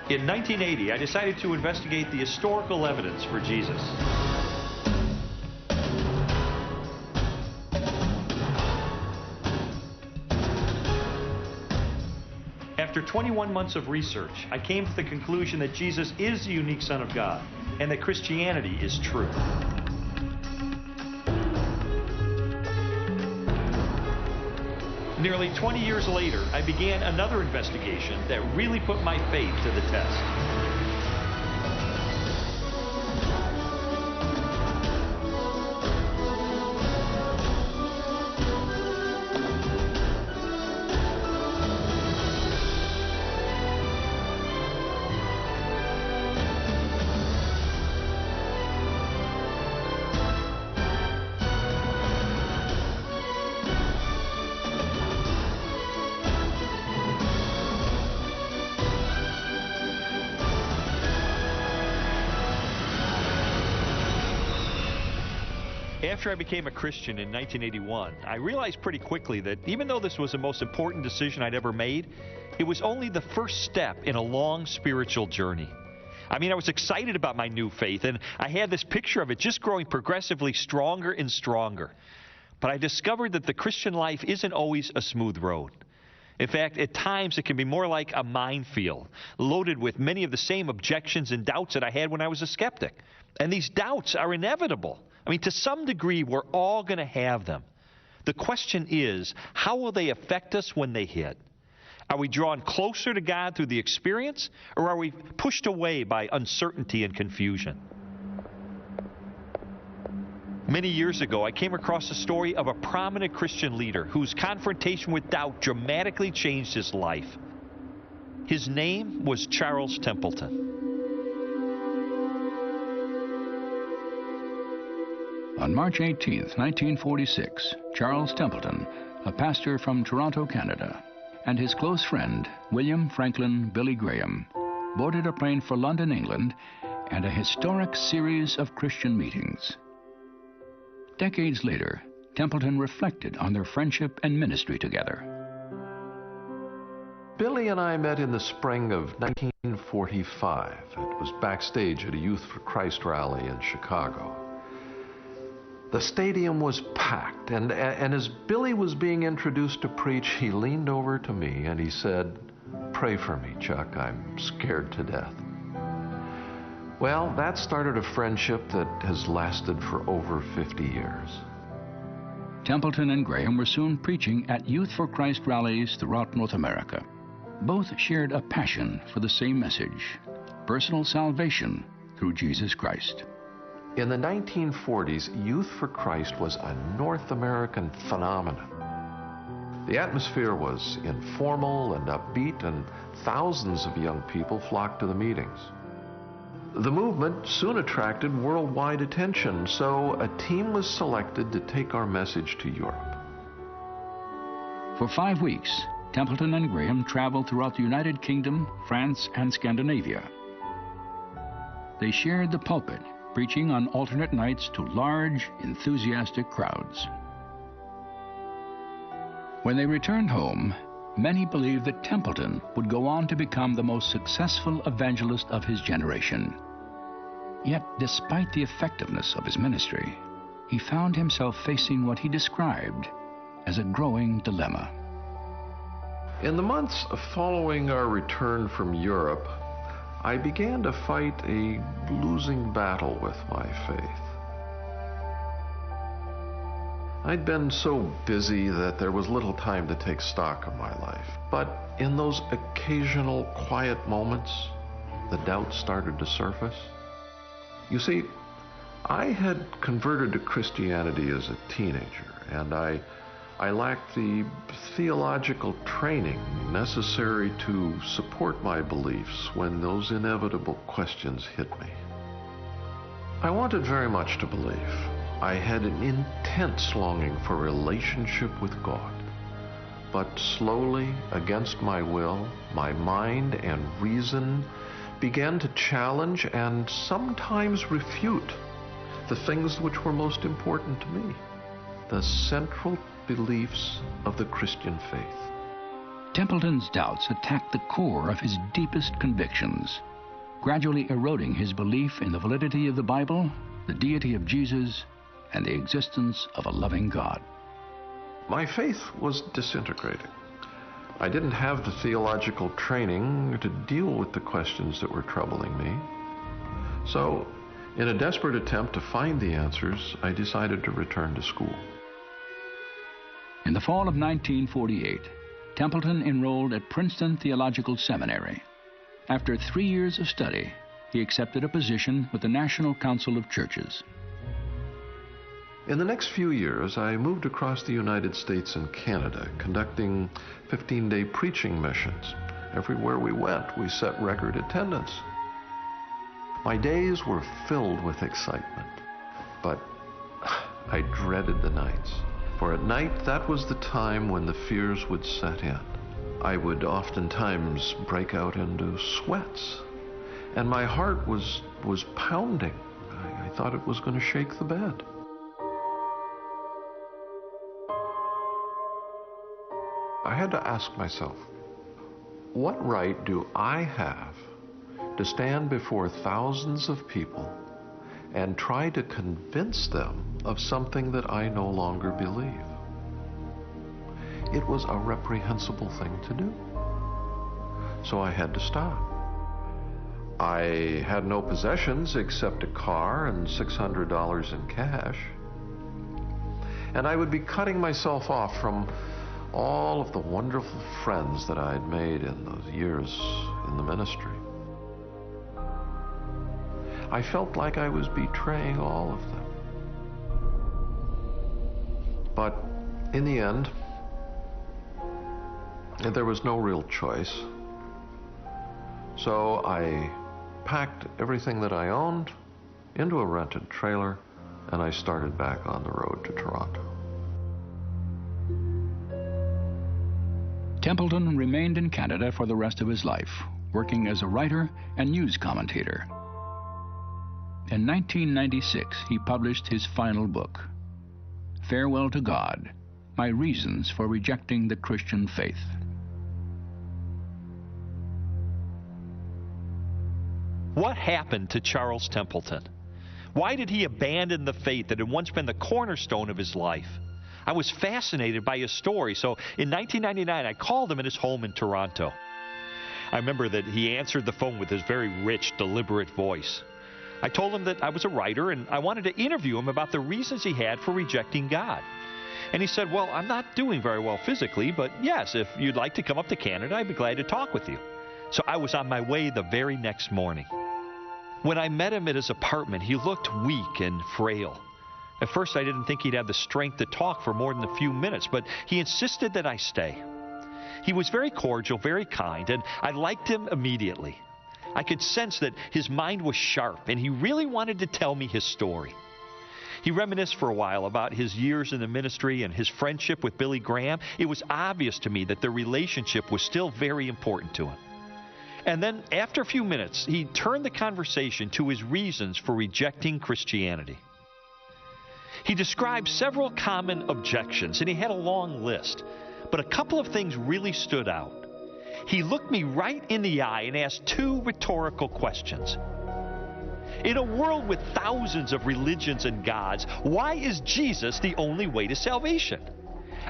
In 1980, I decided to investigate the historical evidence for Jesus. After 21 months of research, I came to the conclusion that Jesus is the unique Son of God and that Christianity is true. Nearly 20 years later, I began another investigation that really put my faith to the test. After I became a Christian in 1981, I realized pretty quickly that even though this was the most important decision I'd ever made, it was only the first step in a long spiritual journey. I mean, I was excited about my new faith, and I had this picture of it just growing progressively stronger and stronger. But I discovered that the Christian life isn't always a smooth road. In fact, at times it can be more like a minefield, loaded with many of the same objections and doubts that I had when I was a skeptic. And these doubts are inevitable. I mean, to some degree, we're all going to have them. The question is, how will they affect us when they hit? Are we drawn closer to God through the experience, or are we pushed away by uncertainty and confusion? Many years ago, I came across the story of a prominent Christian leader whose confrontation with doubt dramatically changed his life. His name was Charles Templeton. On March 18, 1946, Charles Templeton, a pastor from Toronto, Canada, and his close friend, William Franklin Billy Graham, boarded a plane for London, England, and a historic series of Christian meetings. Decades later, Templeton reflected on their friendship and ministry together. Billy and I met in the spring of 1945. It was backstage at a Youth for Christ rally in Chicago. The stadium was packed, and as Billy was being introduced to preach, he leaned over to me and he said, "Pray for me, Chuck, I'm scared to death." Well, that started a friendship that has lasted for over 50 years. Templeton and Graham were soon preaching at Youth for Christ rallies throughout North America. Both shared a passion for the same message, personal salvation through Jesus Christ. In the 1940s, Youth for Christ was a North American phenomenon. The atmosphere was informal and upbeat, and thousands of young people flocked to the meetings. The movement soon attracted worldwide attention, so a team was selected to take our message to Europe. For 5 weeks, Templeton and Graham traveled throughout the United Kingdom, France, and Scandinavia. They shared the pulpit, preaching on alternate nights to large, enthusiastic crowds. When they returned home, many believed that Templeton would go on to become the most successful evangelist of his generation. Yet, despite the effectiveness of his ministry, he found himself facing what he described as a growing dilemma. In the months following our return from Europe, I began to fight a losing battle with my faith. I'd been so busy that there was little time to take stock of my life. But in those occasional quiet moments, the doubts started to surface. You see, I had converted to Christianity as a teenager, and I lacked the theological training necessary to support my beliefs when those inevitable questions hit me. I wanted very much to believe. I had an intense longing for relationship with God. But slowly, against my will, my mind and reason began to challenge and sometimes refute the things which were most important to me, the central beliefs of the Christian faith. Templeton's doubts attacked the core of his deepest convictions, gradually eroding his belief in the validity of the Bible, the deity of Jesus, and the existence of a loving God. My faith was disintegrating. I didn't have the theological training to deal with the questions that were troubling me. So, in a desperate attempt to find the answers, I decided to return to school. In the fall of 1948, Templeton enrolled at Princeton Theological Seminary. After 3 years of study, he accepted a position with the National Council of Churches. In the next few years, I moved across the United States and Canada, conducting 15-day preaching missions. Everywhere we went, we set record attendance. My days were filled with excitement, but I dreaded the nights. For at night, that was the time when the fears would set in. I would oftentimes break out into sweats, and my heart was pounding. I thought it was going to shake the bed. I had to ask myself, what right do I have to stand before thousands of people and try to convince them of something that I no longer believe? It was a reprehensible thing to do. So I had to stop. I had no possessions except a car and $600 in cash. And I would be cutting myself off from all of the wonderful friends that I had made in those years in the ministry. I felt like I was betraying all of them. But in the end, there was no real choice. So I packed everything that I owned into a rented trailer, and I started back on the road to Toronto. Templeton remained in Canada for the rest of his life, working as a writer and news commentator. In 1996, he published his final book, Farewell to God, My Reasons for Rejecting the Christian Faith. What happened to Charles Templeton? Why did he abandon the faith that had once been the cornerstone of his life? I was fascinated by his story, so in 1999 I called him at his home in Toronto. I remember that he answered the phone with his very rich, deliberate voice. I told him that I was a writer and I wanted to interview him about the reasons he had for rejecting God. And he said, well, I'm not doing very well physically, but yes, if you'd like to come up to Canada, I'd be glad to talk with you. So I was on my way the very next morning. When I met him at his apartment, he looked weak and frail. At first, I didn't think he'd have the strength to talk for more than a few minutes, but he insisted that I stay. He was very cordial, very kind, and I liked him immediately. I could sense that his mind was sharp, and he really wanted to tell me his story. He reminisced for a while about his years in the ministry and his friendship with Billy Graham. It was obvious to me that their relationship was still very important to him. And then, after a few minutes, he turned the conversation to his reasons for rejecting Christianity. He described several common objections, and he had a long list. But a couple of things really stood out. He looked me right in the eye and asked two rhetorical questions. In a world with thousands of religions and gods, why is Jesus the only way to salvation?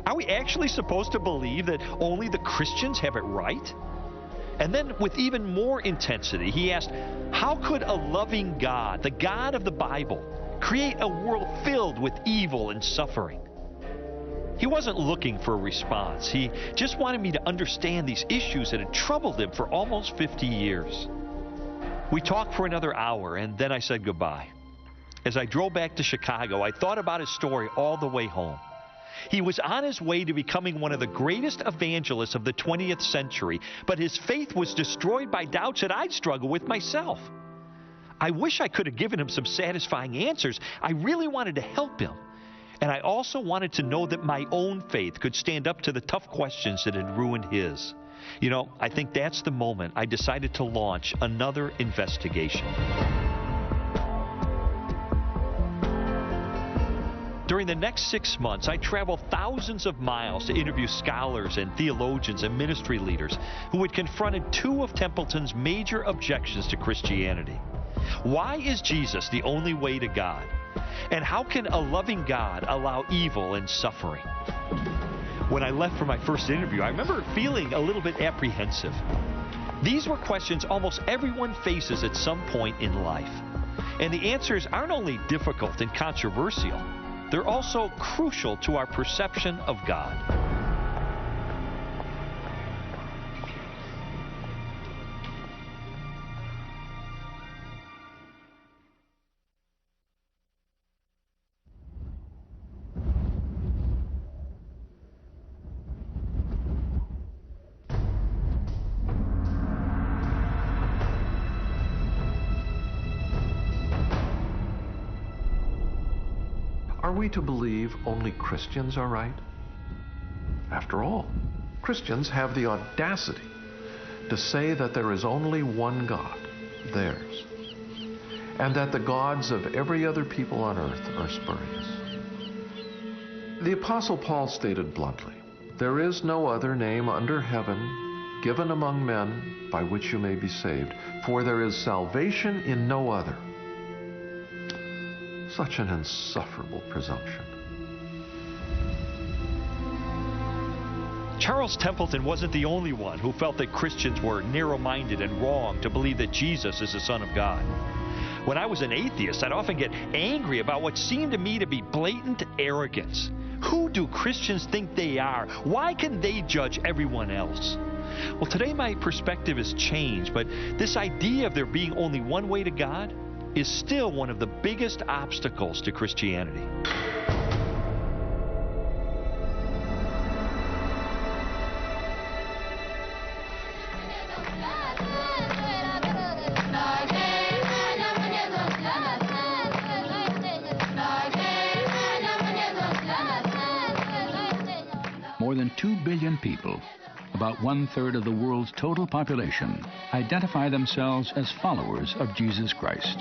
Are we actually supposed to believe that only the Christians have it right? And then, with even more intensity, he asked, how could a loving God, the God of the Bible, create a world filled with evil and suffering? He wasn't looking for a response. He just wanted me to understand these issues that had troubled him for almost 50 years. We talked for another hour, and then I said goodbye. As I drove back to Chicago, I thought about his story all the way home. He was on his way to becoming one of the greatest evangelists of the 20th century, but his faith was destroyed by doubts that I'd struggle with myself. I wish I could have given him some satisfying answers. I really wanted to help him. And I also wanted to know that my own faith could stand up to the tough questions that had ruined his. You know, I think that's the moment I decided to launch another investigation. During During the next 6 months, I traveled thousands of miles to interview scholars and theologians and ministry leaders who had confronted two of Templeton's major objections to Christianity. Why is Jesus the only way to God? And how can a loving God allow evil and suffering? When I left for my first interview, I remember feeling a little bit apprehensive. These were questions almost everyone faces at some point in life. And the answers aren't only difficult and controversial, they're also crucial to our perception of God. Are we to believe only Christians are right? After all, Christians have the audacity to say that there is only one God, theirs, and that the gods of every other people on earth are spurious. The Apostle Paul stated bluntly, "There is no other name under heaven given among men by which you may be saved, for there is salvation in no other." Such an insufferable presumption. Charles Templeton wasn't the only one who felt that Christians were narrow-minded and wrong to believe that Jesus is the Son of God. When I was an atheist, I'd often get angry about what seemed to me to be blatant arrogance. Who do Christians think they are? Why can they judge everyone else? Well, today my perspective has changed, but this idea of there being only one way to God is still one of the biggest obstacles to Christianity. More than 2 billion people, about 1/3 of the world's total population, identify themselves as followers of Jesus Christ.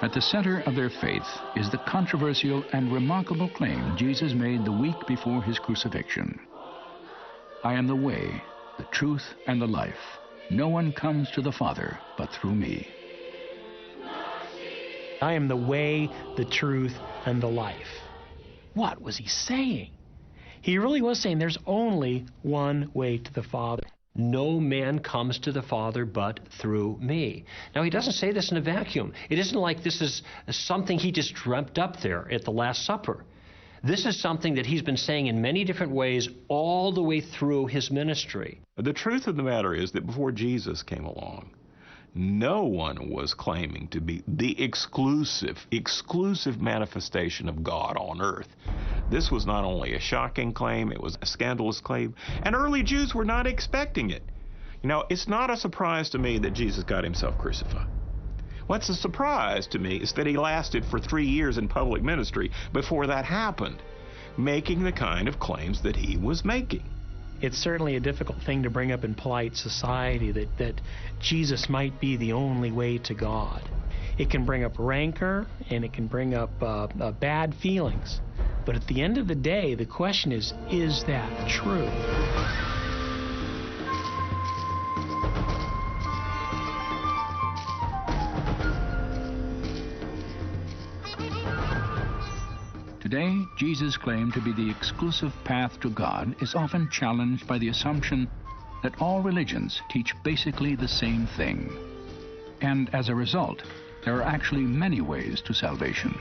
At the center of their faith is the controversial and remarkable claim Jesus made the week before his crucifixion. "I am the way, the truth, and the life. No one comes to the Father but through me." I am the way, the truth, and the life. What was he saying? He really was saying there's only one way to the Father. No man comes to the Father but through me. Now, he doesn't say this in a vacuum. It isn't like this is something he just dreamt up there at the Last Supper. This is something that he's been saying in many different ways all the way through his ministry. The truth of the matter is that before Jesus came along, no one was claiming to be the exclusive manifestation of God on earth. This was not only a shocking claim, it was a scandalous claim, and early Jews were not expecting it. You know, it's not a surprise to me that Jesus got himself crucified. What's a surprise to me is that he lasted for 3 years in public ministry before that happened, making the kind of claims that he was making. It's certainly a difficult thing to bring up in polite society that Jesus might be the only way to God. It can bring up rancor and it can bring up bad feelings. But at the end of the day, the question is that true? Today, Jesus' claim to be the exclusive path to God is often challenged by the assumption that all religions teach basically the same thing. And as a result, there are actually many ways to salvation.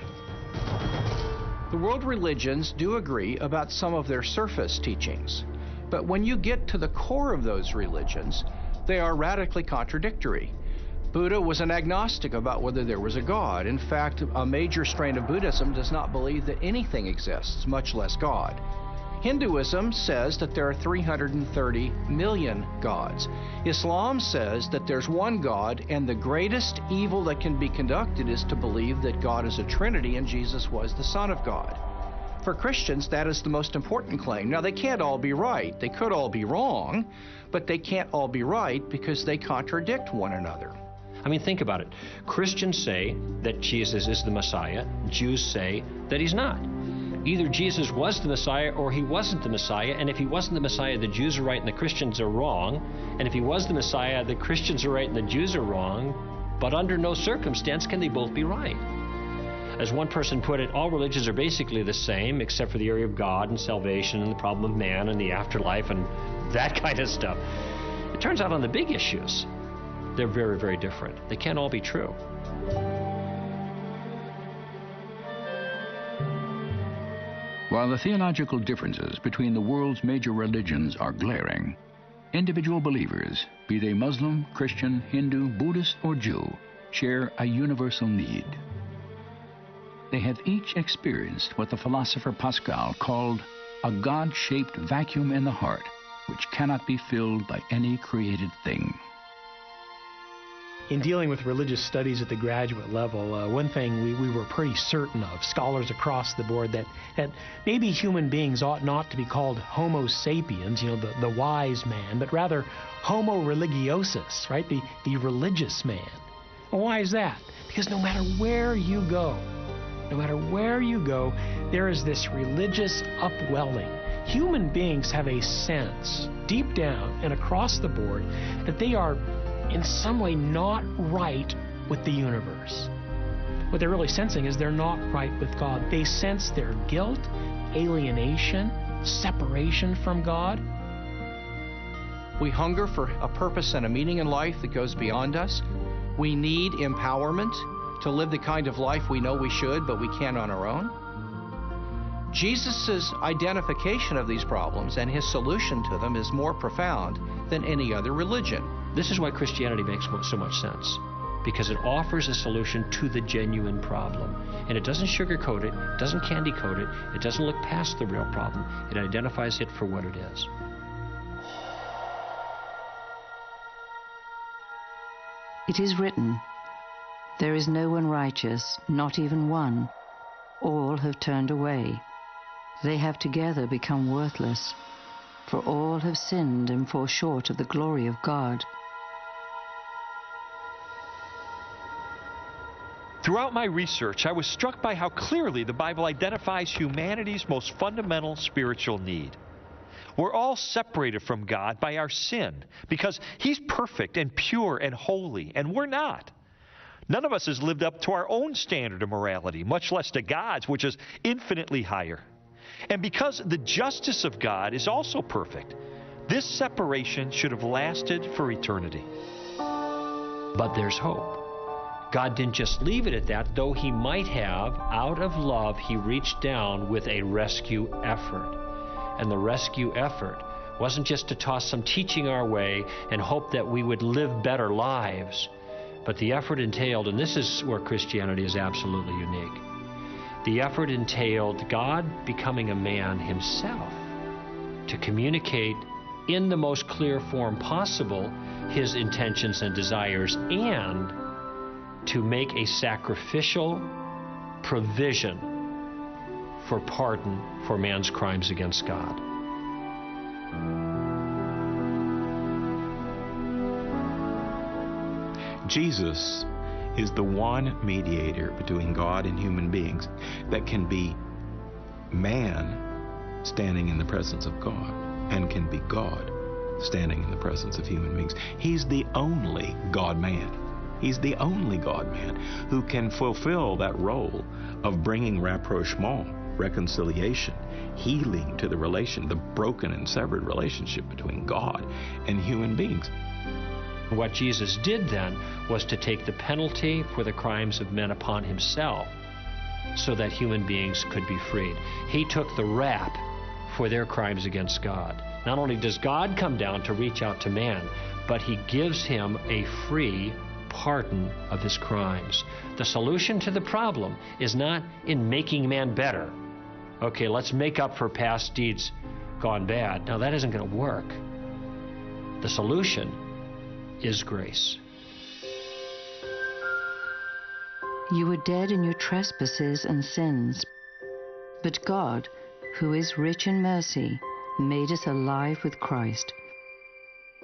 The world religions do agree about some of their surface teachings, but when you get to the core of those religions, they are radically contradictory. Buddha was an agnostic about whether there was a God. In fact, a major strain of Buddhism does not believe that anything exists, much less God. Hinduism says that there are 330 million gods. Islam says that there's one God, and the greatest evil that can be conducted is to believe that God is a Trinity and Jesus was the Son of God. For Christians, that is the most important claim. Now, they can't all be right. They could all be wrong, but they can't all be right because they contradict one another. I mean, think about it. Christians say that Jesus is the Messiah. Jews say that he's not. Either Jesus was the Messiah or he wasn't the Messiah, and if he wasn't the Messiah, the Jews are right and the Christians are wrong, and if he was the Messiah, the Christians are right and the Jews are wrong, but under no circumstance can they both be right. As one person put it, all religions are basically the same except for the area of God and salvation and the problem of man and the afterlife and that kind of stuff. It turns out on the big issues, they're very, very different. They can't all be true. While the theological differences between the world's major religions are glaring, individual believers, be they Muslim, Christian, Hindu, Buddhist, or Jew, share a universal need. They have each experienced what the philosopher Pascal called a God-shaped vacuum in the heart, which cannot be filled by any created thing. In dealing with religious studies at the graduate level, one thing we were pretty certain of, scholars across the board, that maybe human beings ought not to be called Homo sapiens, the wise man, but rather Homo religiosus, right, the religious man. Well, why is that? Because no matter where you go, there is this religious upwelling. Human beings have a sense, deep down and across the board, that they are in some way not right with the universe. What they're really sensing is they're not right with God. They sense their guilt, alienation, separation from God. We hunger for a purpose and a meaning in life that goes beyond us. We need empowerment to live the kind of life we know we should, but we can't on our own. Jesus' identification of these problems and his solution to them is more profound than any other religion. This is why Christianity makes so much sense, because it offers a solution to the genuine problem. And it doesn't sugarcoat it, it doesn't candy coat it, it doesn't look past the real problem. It identifies it for what it is. It is written, "There is no one righteous, not even one. All have turned away. They have together become worthless. For all have sinned and fall short of the glory of God." Throughout my research, I was struck by how clearly the Bible identifies humanity's most fundamental spiritual need. We're all separated from God by our sin because He's perfect and pure and holy, and we're not. None of us has lived up to our own standard of morality, much less to God's, which is infinitely higher. And because the justice of God is also perfect, this separation should have lasted for eternity. But there's hope. God didn't just leave it at that, though He might have. Out of love, He reached down with a rescue effort. And the rescue effort wasn't just to toss some teaching our way and hope that we would live better lives, but the effort entailed, and this is where Christianity is absolutely unique, the effort entailed God becoming a man Himself to communicate in the most clear form possible His intentions and desires, and to make a sacrificial provision for pardon for man's crimes against God. Jesus is the one mediator between God and human beings that can be man standing in the presence of God and can be God standing in the presence of human beings. He's the only God-man. He's the only God-man who can fulfill that role of bringing rapprochement, reconciliation, healing to the broken and severed relationship between God and human beings. What Jesus did then was to take the penalty for the crimes of men upon Himself so that human beings could be freed. He took the rap for their crimes against God. Not only does God come down to reach out to man, but He gives him a free pardon of his crimes. The solution to the problem is not in making man better. Okay, let's make up for past deeds gone bad. Now, that isn't going to work. The solution is grace. You were dead in your trespasses and sins, but God, who is rich in mercy, made us alive with Christ.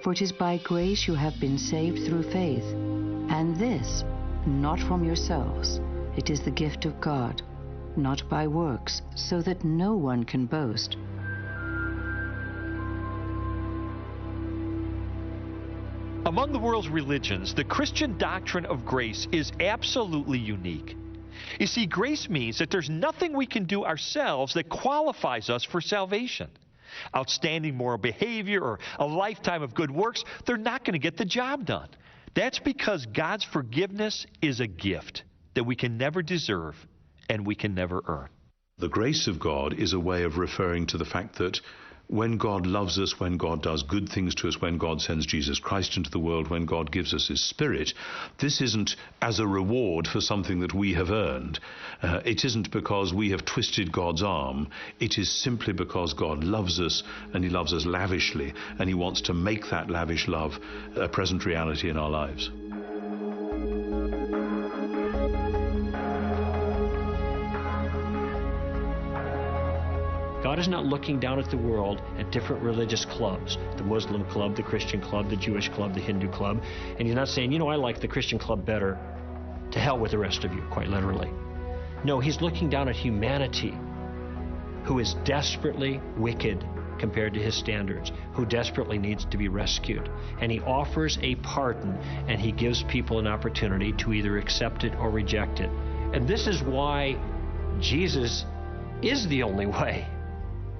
For it is by grace you have been saved through faith, And this, not from yourselves. It is the gift of God, not by works, so that no one can boast. Among the world's religions, the Christian doctrine of grace is absolutely unique. You see, grace means that there's nothing we can do ourselves that qualifies us for salvation. Outstanding moral behavior or a lifetime of good works, they're not going to get the job done. That's because God's forgiveness is a gift that we can never deserve and we can never earn. The grace of God is a way of referring to the fact that when God loves us, when God does good things to us, when God sends Jesus Christ into the world, when God gives us His Spirit, this isn't as a reward for something that we have earned. It isn't because we have twisted God's arm. It is simply because God loves us, and He loves us lavishly, and He wants to make that lavish love a present reality in our lives. God is not looking down at the world at different religious clubs, the Muslim club, the Christian club, the Jewish club, the Hindu club, and He's not saying, you know, I like the Christian club better. To hell with the rest of you, quite literally. No, He's looking down at humanity, who is desperately wicked compared to His standards, who desperately needs to be rescued. And He offers a pardon, and He gives people an opportunity to either accept it or reject it. And this is why Jesus is the only way.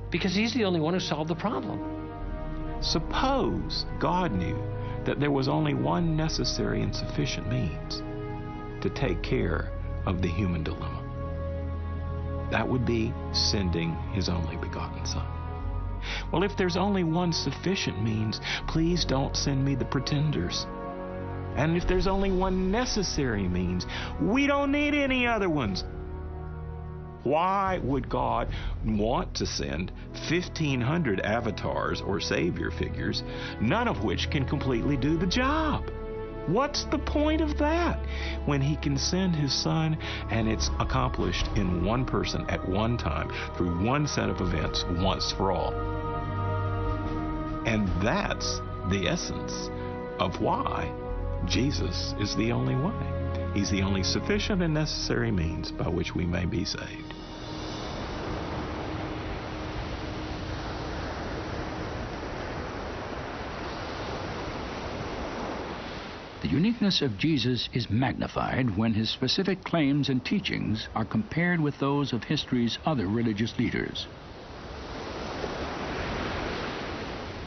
Because He's the only one who solved the problem. Suppose God knew that there was only one necessary and sufficient means to take care of the human dilemma. That would be sending His only begotten Son. Well, if there's only one sufficient means, please don't send me the pretenders. And if there's only one necessary means, we don't need any other ones. Why would God want to send 1,500 avatars or savior figures, none of which can completely do the job? What's the point of that when He can send His Son and it's accomplished in one person at one time through one set of events once for all? And that's the essence of why Jesus is the only way. He's the only sufficient and necessary means by which we may be saved. The uniqueness of Jesus is magnified when His specific claims and teachings are compared with those of history's other religious leaders.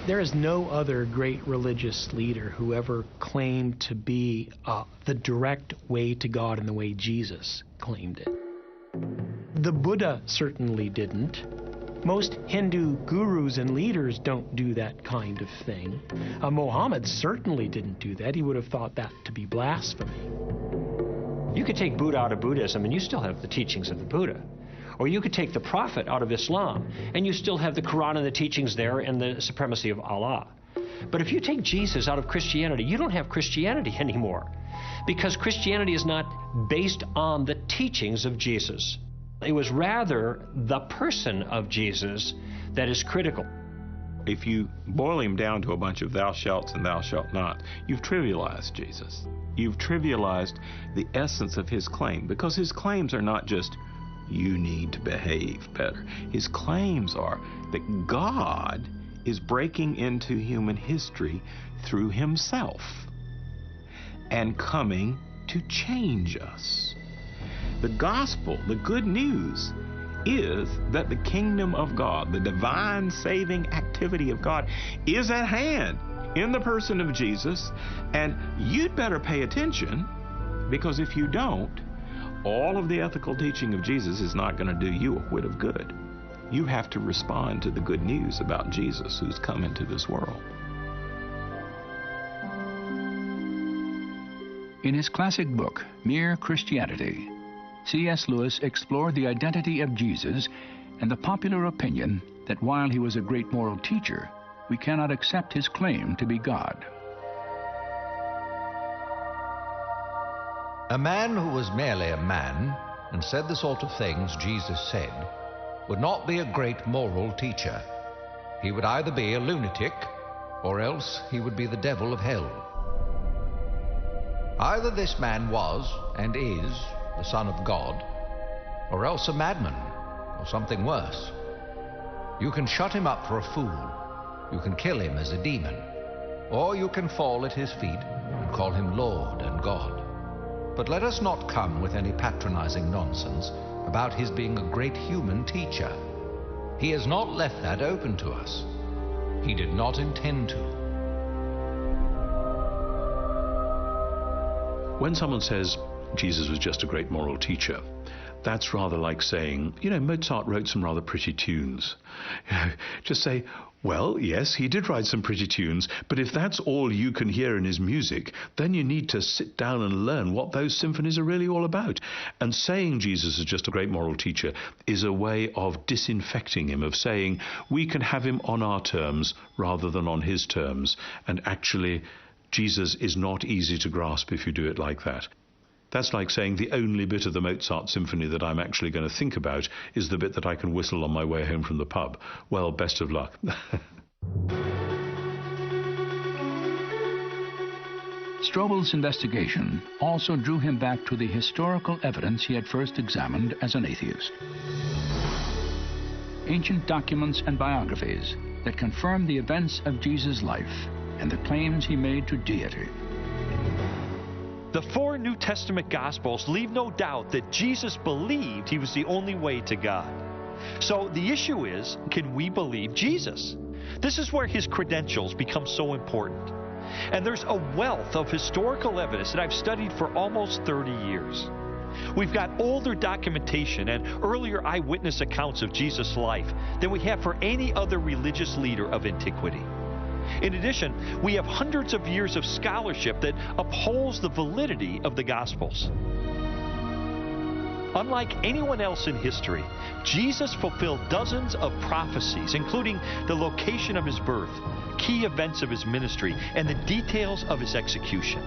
There is no other great religious leader who ever claimed to be the direct way to God in the way Jesus claimed it. The Buddha certainly didn't. Most Hindu gurus and leaders don't do that kind of thing. Muhammad certainly didn't do that. He would have thought that to be blasphemy. You could take Buddha out of Buddhism and you still have the teachings of the Buddha. Or you could take the Prophet out of Islam and you still have the Quran and the teachings there and the supremacy of Allah. But if you take Jesus out of Christianity, you don't have Christianity anymore, because Christianity is not based on the teachings of Jesus. It was rather the person of Jesus that is critical. If you boil Him down to a bunch of thou shalt and thou shalt not, you've trivialized Jesus. You've trivialized the essence of His claim, because His claims are not just, you need to behave better. His claims are that God is breaking into human history through Himself and coming to change us. The gospel, the good news, is that the kingdom of God, the divine saving activity of God, is at hand in the person of Jesus, and you'd better pay attention, because if you don't, all of the ethical teaching of Jesus is not going to do you a whit of good. You have to respond to the good news about Jesus who's come into this world. In his classic book, Mere Christianity, C.S. Lewis explored the identity of Jesus and the popular opinion that while he was a great moral teacher, we cannot accept his claim to be God. A man who was merely a man and said the sort of things Jesus said would not be a great moral teacher. He would either be a lunatic or else he would be the devil of hell. Either this man was and is the Son of God, or else a madman, or something worse. You can shut him up for a fool, you can kill him as a demon, or you can fall at his feet and call him Lord and God. But let us not come with any patronizing nonsense about his being a great human teacher. He has not left that open to us. He did not intend to. When someone says Jesus was just a great moral teacher, that's rather like saying, Mozart wrote some rather pretty tunes. Just say, well, yes, he did write some pretty tunes, but if that's all you can hear in his music, then you need to sit down and learn what those symphonies are really all about. And saying Jesus is just a great moral teacher is a way of disinfecting him, of saying we can have him on our terms rather than on his terms. And actually, Jesus is not easy to grasp if you do it like that. That's like saying the only bit of the Mozart symphony that I'm actually going to think about is the bit that I can whistle on my way home from the pub. Well, best of luck. Strobel's investigation also drew him back to the historical evidence he had first examined as an atheist. Ancient documents and biographies that confirm the events of Jesus' life and the claims he made to deity. The 4 New Testament Gospels leave no doubt that Jesus believed he was the only way to God. So the issue is, can we believe Jesus? This is where his credentials become so important. And there's a wealth of historical evidence that I've studied for almost 30 years. We've got older documentation and earlier eyewitness accounts of Jesus' life than we have for any other religious leader of antiquity. In addition, we have hundreds of years of scholarship that upholds the validity of the Gospels. Unlike anyone else in history, Jesus fulfilled dozens of prophecies, including the location of his birth, key events of his ministry, and the details of his execution.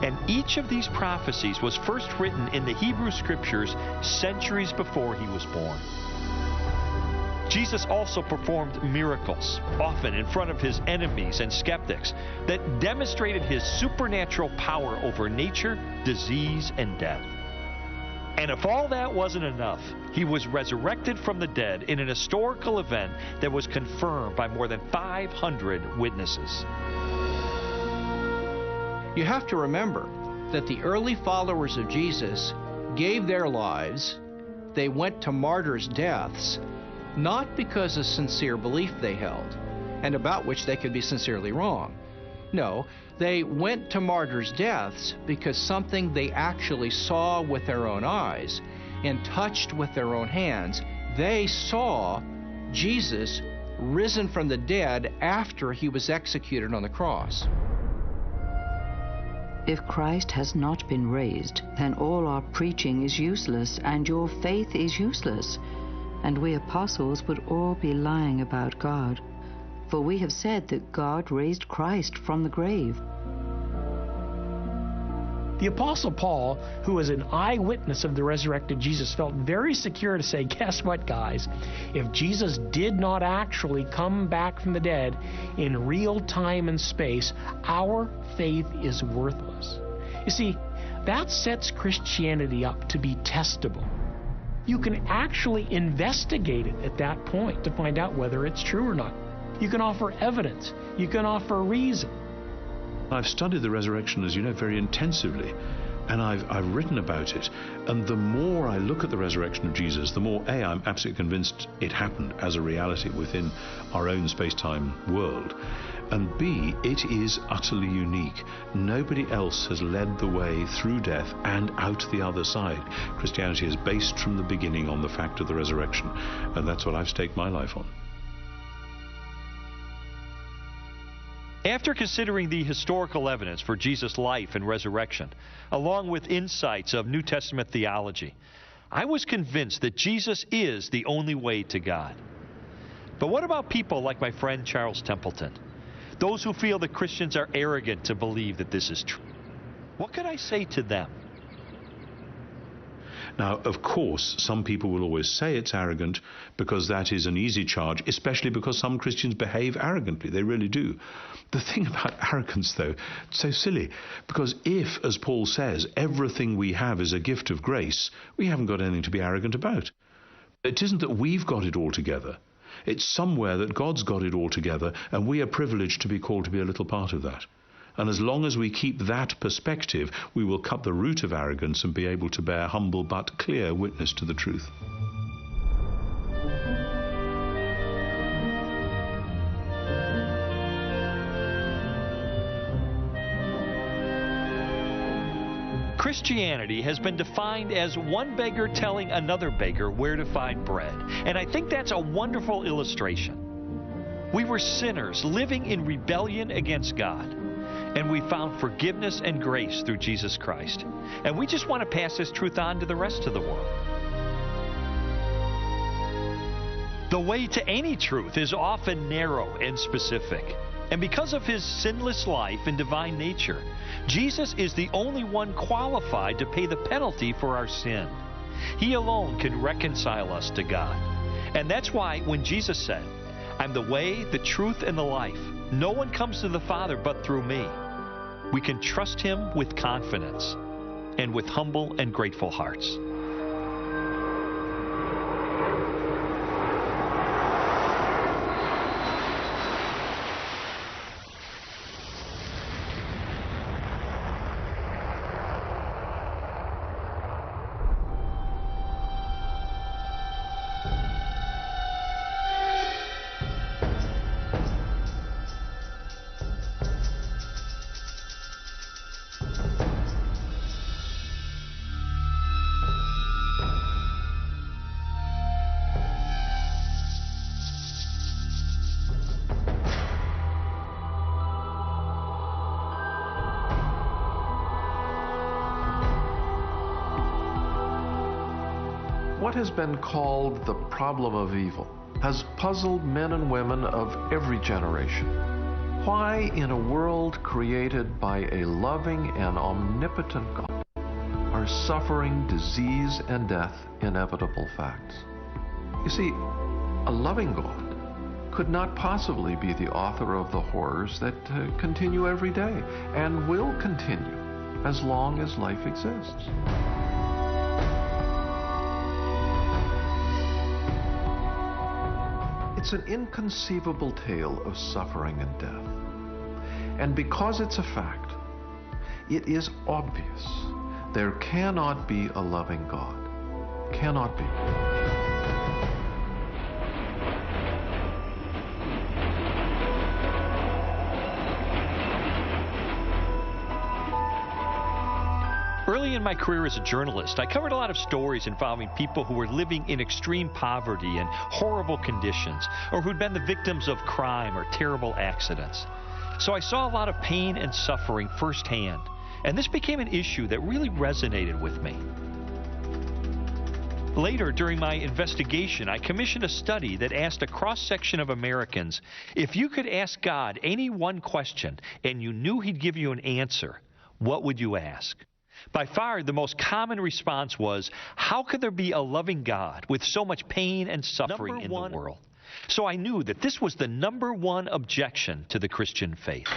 And each of these prophecies was first written in the Hebrew Scriptures centuries before he was born. Jesus also performed miracles, often in front of his enemies and skeptics, that demonstrated his supernatural power over nature, disease, and death. And if all that wasn't enough, he was resurrected from the dead in an historical event that was confirmed by more than 500 witnesses. You have to remember that the early followers of Jesus gave their lives, they went to martyrs' deaths, not because of sincere belief they held, and about which they could be sincerely wrong. No, they went to martyrs' deaths because something they actually saw with their own eyes and touched with their own hands. They saw Jesus risen from the dead after he was executed on the cross. If Christ has not been raised, then all our preaching is useless, and your faith is useless. And we apostles would all be lying about God. For we have said that God raised Christ from the grave. The Apostle Paul, who was an eyewitness of the resurrected Jesus, felt very secure to say, guess what, guys? If Jesus did not actually come back from the dead in real time and space, our faith is worthless. You see, that sets Christianity up to be testable. You can actually investigate it at that point to find out whether it's true or not. You can offer evidence. You can offer reason. I've studied the resurrection, as you know, very intensively, and I've written about it. And the more I look at the resurrection of Jesus, the more, A, I'm absolutely convinced it happened as a reality within our own space-time world. And B, it is utterly unique. Nobody else has led the way through death and out the other side. Christianity is based from the beginning on the fact of the resurrection, and that's what I've staked my life on. After considering the historical evidence for Jesus' life and resurrection, along with insights of New Testament theology, I was convinced that Jesus is the only way to God. But what about people like my friend Charles Templeton? Those who feel that Christians are arrogant to believe that this is true. What could I say to them? Now, of course, some people will always say it's arrogant because that is an easy charge, especially because some Christians behave arrogantly. They really do. The thing about arrogance, though, it's so silly, because if, as Paul says, everything we have is a gift of grace, we haven't got anything to be arrogant about. It isn't that we've got it all together. It's somewhere that God's got it all together, and we are privileged to be called to be a little part of that. And as long as we keep that perspective, we will cut the root of arrogance and be able to bear humble but clear witness to the truth. Christianity has been defined as one beggar telling another beggar where to find bread. And I think that's a wonderful illustration. We were sinners living in rebellion against God, and we found forgiveness and grace through Jesus Christ. And we just want to pass this truth on to the rest of the world. The way to any truth is often narrow and specific. And because of his sinless life and divine nature, Jesus is the only one qualified to pay the penalty for our sin. He alone can reconcile us to God. And that's why when Jesus said, "I'm the way, the truth, and the life. No one comes to the Father but through me," we can trust him with confidence and with humble and grateful hearts. What has been called the problem of evil has puzzled men and women of every generation. Why, in a world created by a loving and omnipotent God, are suffering, disease, and death inevitable facts? You see, a loving God could not possibly be the author of the horrors that continue every day and will continue as long as life exists. It's an inconceivable tale of suffering and death. And because it's a fact, it is obvious there cannot be a loving God. Cannot be. Early in my career as a journalist, I covered a lot of stories involving people who were living in extreme poverty and horrible conditions, or who'd been the victims of crime or terrible accidents. So I saw a lot of pain and suffering firsthand, and this became an issue that really resonated with me. Later, during my investigation, I commissioned a study that asked a cross-section of Americans, if you could ask God any one question and you knew he'd give you an answer, what would you ask? By far, the most common response was, how could there be a loving God with so much pain and suffering in the world? So I knew that this was the number one objection to the Christian faith.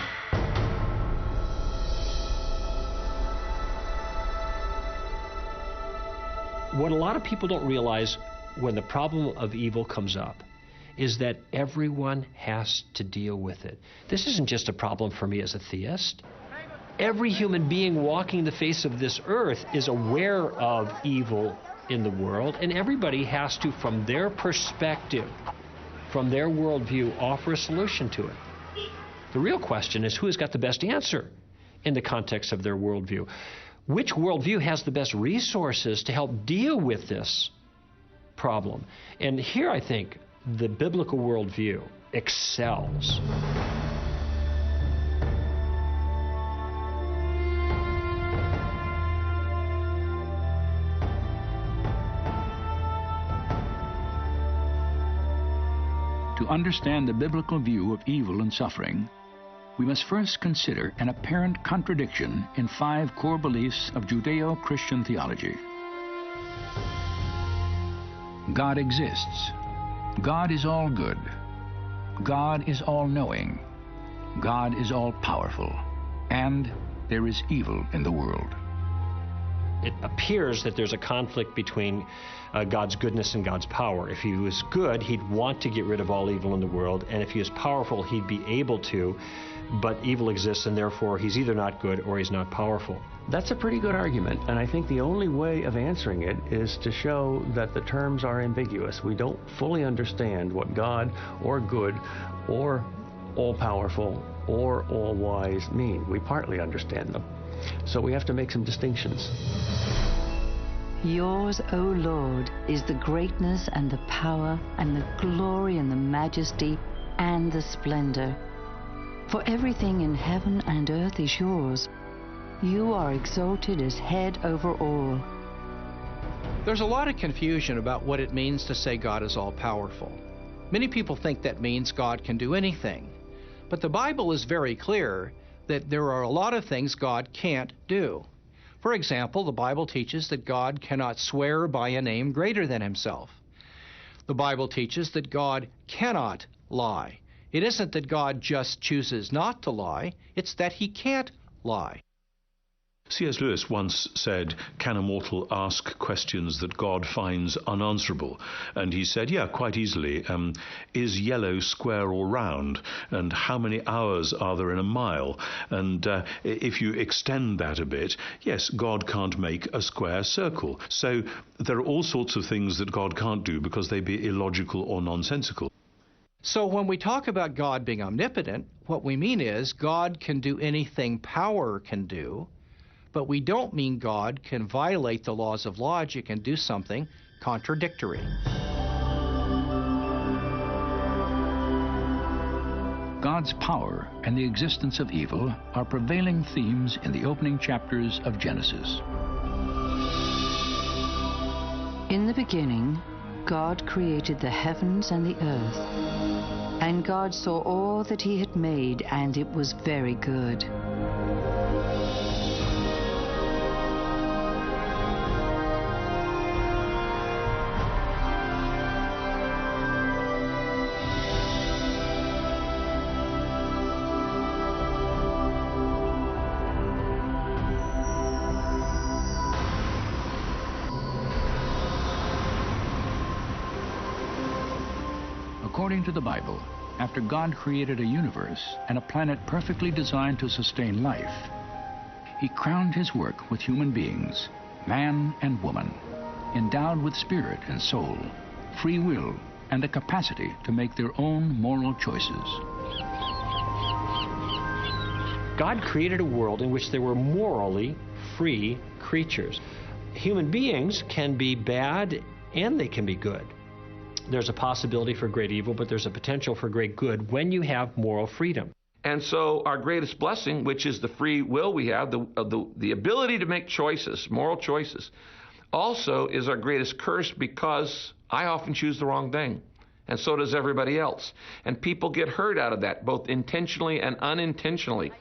What a lot of people don't realize when the problem of evil comes up is that everyone has to deal with it. This isn't just a problem for me as a theist. Every human being walking the face of this earth is aware of evil in the world, and everybody has to, from their perspective, from their worldview, offer a solution to it. The real question is who has got the best answer in the context of their worldview. Which worldview has the best resources to help deal with this problem? And here I think the biblical worldview excels. To understand the biblical view of evil and suffering, we must first consider an apparent contradiction in 5 core beliefs of Judeo-Christian theology. God exists. God is all good. God is all-knowing. God is all-powerful. And there is evil in the world. It appears that there's a conflict between God's goodness and God's power. If he was good, he'd want to get rid of all evil in the world, and if he was powerful, he'd be able to, but evil exists, and therefore he's either not good or he's not powerful. That's a pretty good argument, and I think the only way of answering it is to show that the terms are ambiguous. We don't fully understand what God or good or all-powerful or all-wise mean. We partly understand them. So we have to make some distinctions. Yours, O Lord, is the greatness and the power and the glory and the majesty and the splendor. For everything in heaven and earth is yours. You are exalted as head over all. There's a lot of confusion about what it means to say God is all-powerful. Many people think that means God can do anything. But the Bible is very clear that there are a lot of things God can't do. For example, the Bible teaches that God cannot swear by a name greater than himself. The Bible teaches that God cannot lie. It isn't that God just chooses not to lie, it's that he can't lie. C.S. Lewis once said, "Can a mortal ask questions that God finds unanswerable?" And he said, yeah, quite easily. Is yellow square or round? And how many hours are there in a mile? And if you extend that a bit, yes, God can't make a square circle. So there are all sorts of things that God can't do because they'd be illogical or nonsensical. So when we talk about God being omnipotent, what we mean is God can do anything power can do, but we don't mean God can violate the laws of logic and do something contradictory. God's power and the existence of evil are prevailing themes in the opening chapters of Genesis. In the beginning, God created the heavens and the earth. And God saw all that he had made, and it was very good. According to the Bible, after God created a universe and a planet perfectly designed to sustain life, he crowned his work with human beings, man and woman, endowed with spirit and soul, free will, and a capacity to make their own moral choices. God created a world in which there were morally free creatures. Human beings can be bad and they can be good. There's a possibility for great evil, but there's a potential for great good when you have moral freedom. And so our greatest blessing, which is the free will we have, the ability to make choices, moral choices, also is our greatest curse, because I often choose the wrong thing, and so does everybody else. And people get hurt out of that, both intentionally and unintentionally.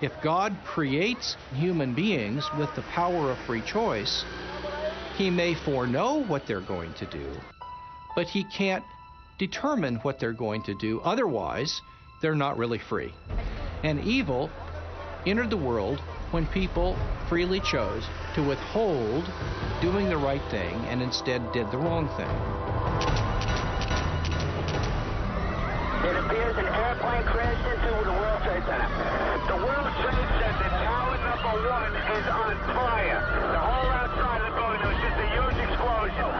If God creates human beings with the power of free choice, he may foreknow what they're going to do, but he can't determine what they're going to do. Otherwise, they're not really free. And evil entered the world when people freely chose to withhold doing the right thing and instead did the wrong thing. It appears an airplane crashed into the World Trade Center. The World Trade Center, tower number 1, is on fire. The whole outside of the building, there was just a huge explosion.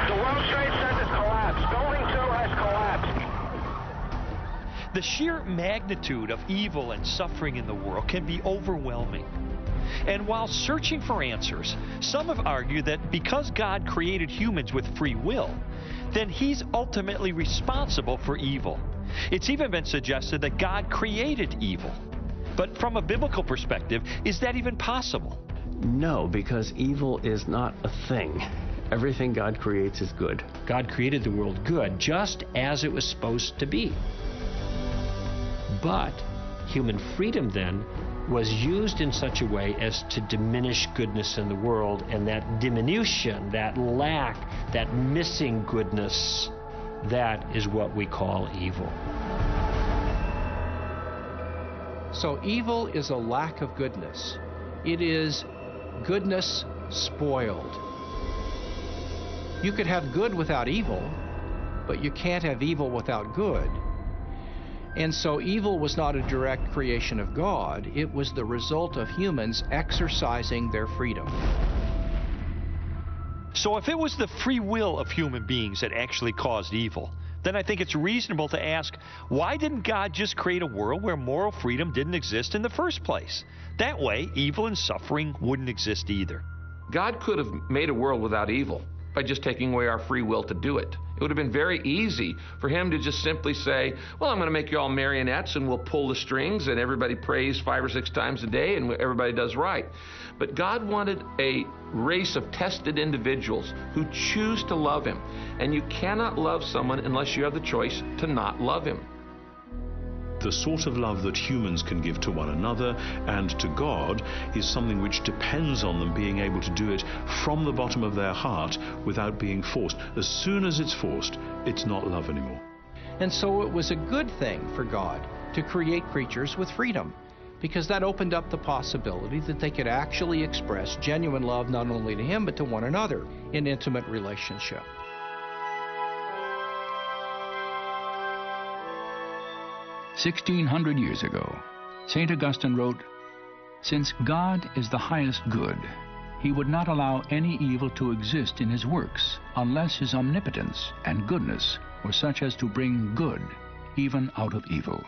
The World Trade Center's collapsed. Building 2 has collapsed. The sheer magnitude of evil and suffering in the world can be overwhelming. And while searching for answers, some have argued that because God created humans with free will, then he's ultimately responsible for evil. It's even been suggested that God created evil. But from a biblical perspective, is that even possible? No, because evil is not a thing. Everything God creates is good. God created the world good, just as it was supposed to be. But human freedom then was used in such a way as to diminish goodness in the world, and that diminution, that lack, that missing goodness, that is what we call evil. So evil is a lack of goodness. It is goodness spoiled. You could have good without evil, but you can't have evil without good. And so evil was not a direct creation of God. It was the result of humans exercising their freedom. So if it was the free will of human beings that actually caused evil, then I think it's reasonable to ask, why didn't God just create a world where moral freedom didn't exist in the first place? That way, evil and suffering wouldn't exist either. God could have made a world without evil by just taking away our free will to do it. It would have been very easy for him to just simply say, well, I'm going to make you all marionettes and we'll pull the strings and everybody prays 5 or 6 times a day and everybody does right. But God wanted a race of tested individuals who choose to love him. And you cannot love someone unless you have the choice to not love him. The sort of love that humans can give to one another and to God is something which depends on them being able to do it from the bottom of their heart without being forced. As soon as it's forced, it's not love anymore. And so it was a good thing for God to create creatures with freedom, because that opened up the possibility that they could actually express genuine love not only to him but to one another in intimate relationship. 1600 years ago, St. Augustine wrote, "Since God is the highest good, he would not allow any evil to exist in his works unless his omnipotence and goodness were such as to bring good even out of evil."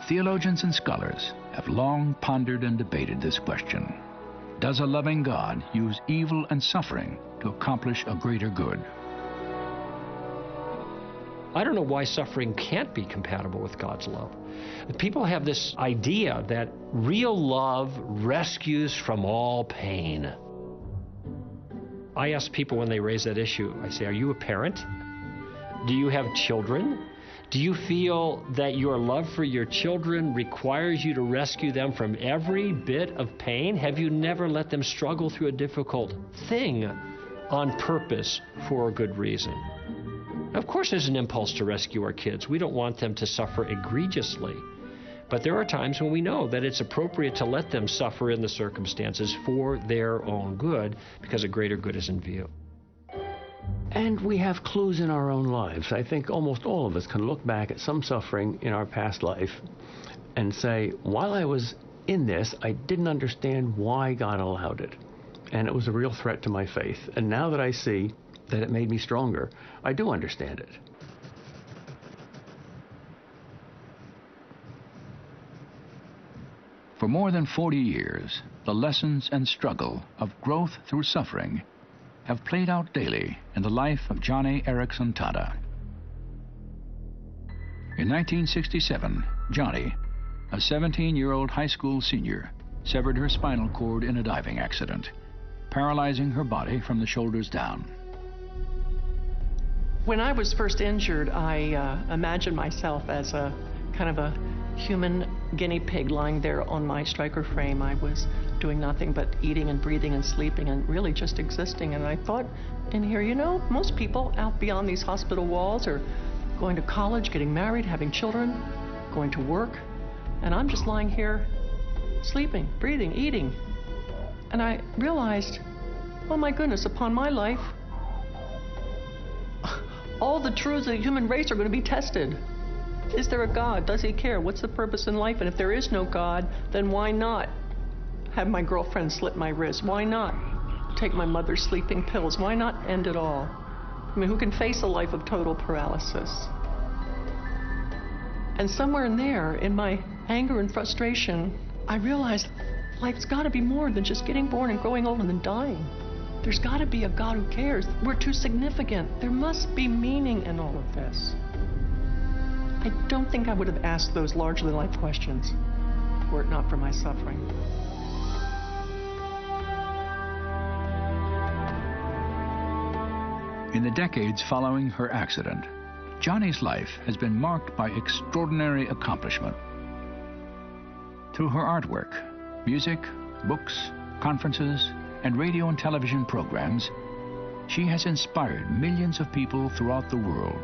Theologians and scholars have long pondered and debated this question. Does a loving God use evil and suffering to accomplish a greater good? I don't know why suffering can't be compatible with God's love. People have this idea that real love rescues from all pain. I ask people when they raise that issue, I say, are you a parent? Do you have children? Do you feel that your love for your children requires you to rescue them from every bit of pain? Have you never let them struggle through a difficult thing on purpose for a good reason? Of course there's an impulse to rescue our kids. We don't want them to suffer egregiously. But there are times when we know that it's appropriate to let them suffer in the circumstances for their own good, because a greater good is in view. And we have clues in our own lives. I think almost all of us can look back at some suffering in our past life and say, while I was in this, I didn't understand why God allowed it. And it was a real threat to my faith. And now that I see that it made me stronger, I do understand it. For more than 40 years, the lessons and struggle of growth through suffering have played out daily in the life of Johnny Erickson Tada. In 1967, Johnny, a 17-year-old high school senior, severed her spinal cord in a diving accident, paralyzing her body from the shoulders down. When I was first injured, I imagined myself as a kind of a human guinea pig lying there on my striker frame. I was doing nothing but eating and breathing and sleeping and really just existing. And I thought in here, you know, most people out beyond these hospital walls are going to college, getting married, having children, going to work. And I'm just lying here sleeping, breathing, eating. And I realized, oh my goodness, upon my life, all the truths of the human race are going to be tested. Is there a God? Does he care? What's the purpose in life? And if there is no God, then why not have my girlfriend slit my wrist? Why not take my mother's sleeping pills? Why not end it all? I mean, who can face a life of total paralysis? And somewhere in there, in my anger and frustration, I realized life's got to be more than just getting born and growing old and then dying. There's got to be a God who cares. We're too significant. There must be meaning in all of this. I don't think I would have asked those largely life questions were it not for my suffering. In the decades following her accident, Johnny's life has been marked by extraordinary accomplishment. Through her artwork, music, books, conferences, and radio and television programs, she has inspired millions of people throughout the world.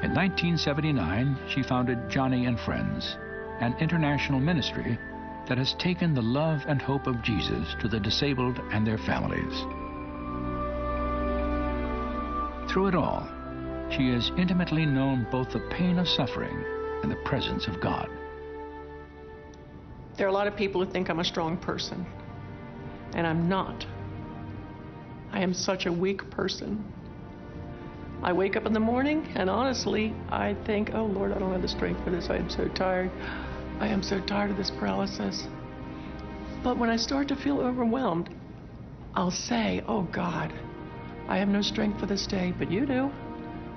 In 1979, she founded Johnny and Friends, an international ministry that has taken the love and hope of Jesus to the disabled and their families. Through it all, she has intimately known both the pain of suffering and the presence of God. There are a lot of people who think I'm a strong person, and I'm not. I am such a weak person. I wake up in the morning, and honestly, I think, oh Lord, I don't have the strength for this. I am so tired. I am so tired of this paralysis. But when I start to feel overwhelmed, I'll say, oh God, I have no strength for this day, but you do.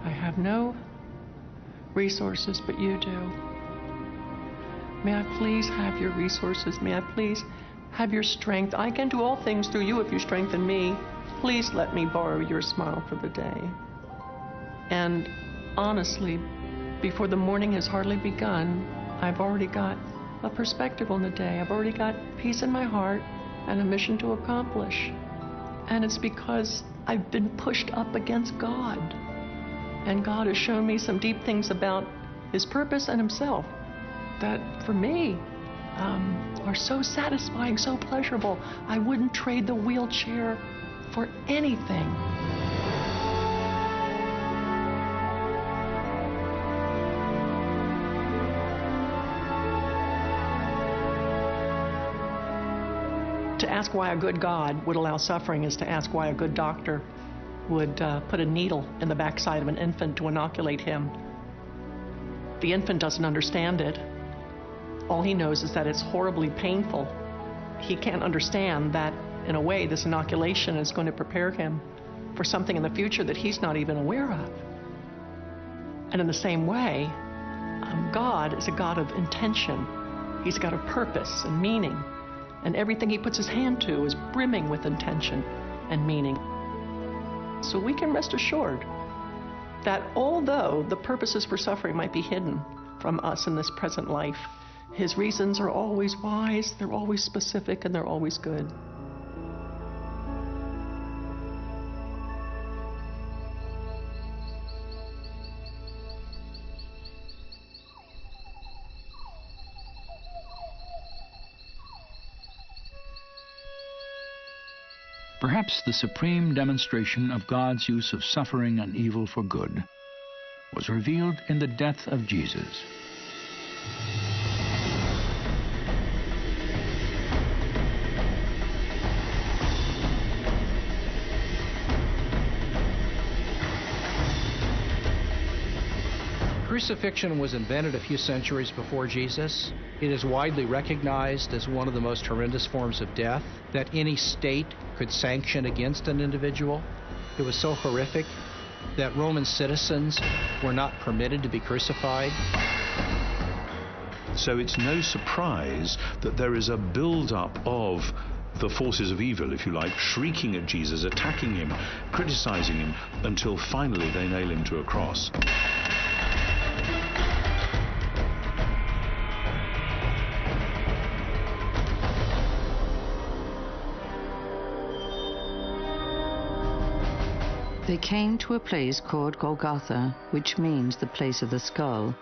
I have no resources, but you do. May I please have your resources? May I please have your strength? I can do all things through you if you strengthen me. Please let me borrow your smile for the day. And honestly, before the morning has hardly begun, I've already got a perspective on the day. I've already got peace in my heart and a mission to accomplish. And it's because I've been pushed up against God. And God has shown me some deep things about His purpose and Himself that, for me, are so satisfying, so pleasurable. I wouldn't trade the wheelchair for anything. To ask why a good God would allow suffering is to ask why a good doctor would put a needle in the backside of an infant to inoculate him. The infant doesn't understand it. All he knows is that it's horribly painful. He can't understand that, in a way, this inoculation is going to prepare him for something in the future that he's not even aware of. And in the same way, God is a God of intention. He's got a purpose and meaning. And everything He puts His hand to is brimming with intention and meaning. So we can rest assured that although the purposes for suffering might be hidden from us in this present life, His reasons are always wise, they're always specific, and they're always good. Perhaps the supreme demonstration of God's use of suffering and evil for good was revealed in the death of Jesus. Crucifixion was invented a few centuries before Jesus. It is widely recognized as one of the most horrendous forms of death that any state could sanction against an individual. It was so horrific that Roman citizens were not permitted to be crucified. So it's no surprise that there is a build-up of the forces of evil, if you like, shrieking at Jesus, attacking Him, criticizing Him, until finally they nail Him to a cross. They came to a place called Golgotha, which means the place of the skull.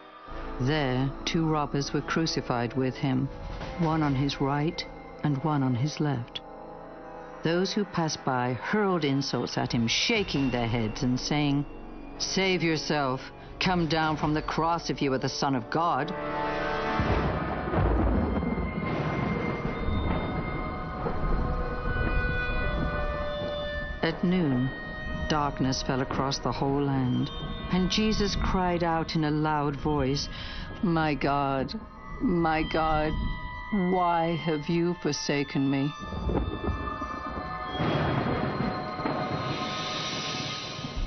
There, 2 robbers were crucified with Him, one on His right and one on His left. Those who passed by hurled insults at Him, shaking their heads and saying, "Save yourself. Come down from the cross if you are the Son of God." At noon, darkness fell across the whole land, and Jesus cried out in a loud voice, my God, why have you forsaken me?"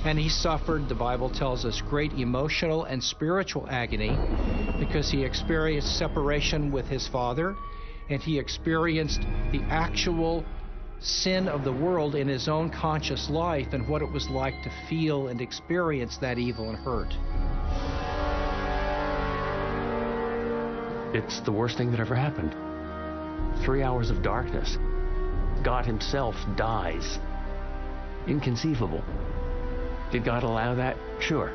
And He suffered, the Bible tells us, great emotional and spiritual agony because He experienced separation with His Father, and He experienced the actual sin of the world in His own conscious life and what it was like to feel and experience that evil and hurt. It's the worst thing that ever happened. 3 hours of darkness. God himself dies. Inconceivable. Did God allow that? Sure.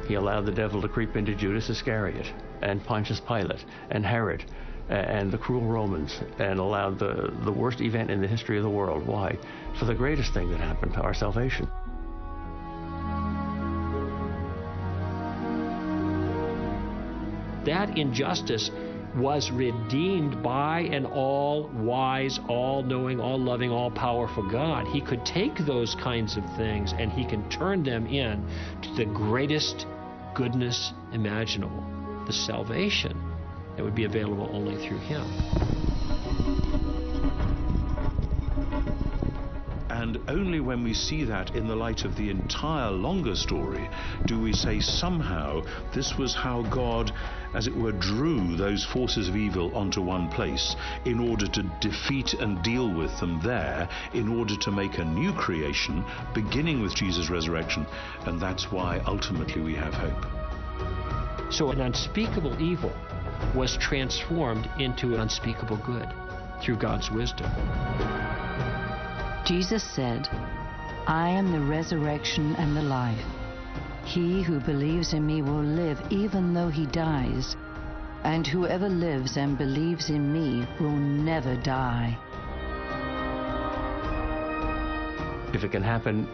He allowed the devil to creep into Judas Iscariot and Pontius Pilate and Herod and the cruel Romans, and allowed the worst event in the history of the world. Why? For the greatest thing that happened, our salvation. That injustice was redeemed by an all-wise, all-knowing, all-loving, all-powerful God. He could take those kinds of things and he can turn them in to the greatest goodness imaginable, the salvation that would be available only through him. And only when we see that in the light of the entire longer story do we say somehow this was how God, as it were, drew those forces of evil onto one place in order to defeat and deal with them there, in order to make a new creation, beginning with Jesus' resurrection. And that's why ultimately we have hope. So an unspeakable evil was transformed into an unspeakable good through God's wisdom. Jesus said, I am the resurrection and the life. He who believes in me will live even though he dies, and whoever lives and believes in me will never die. If it can happen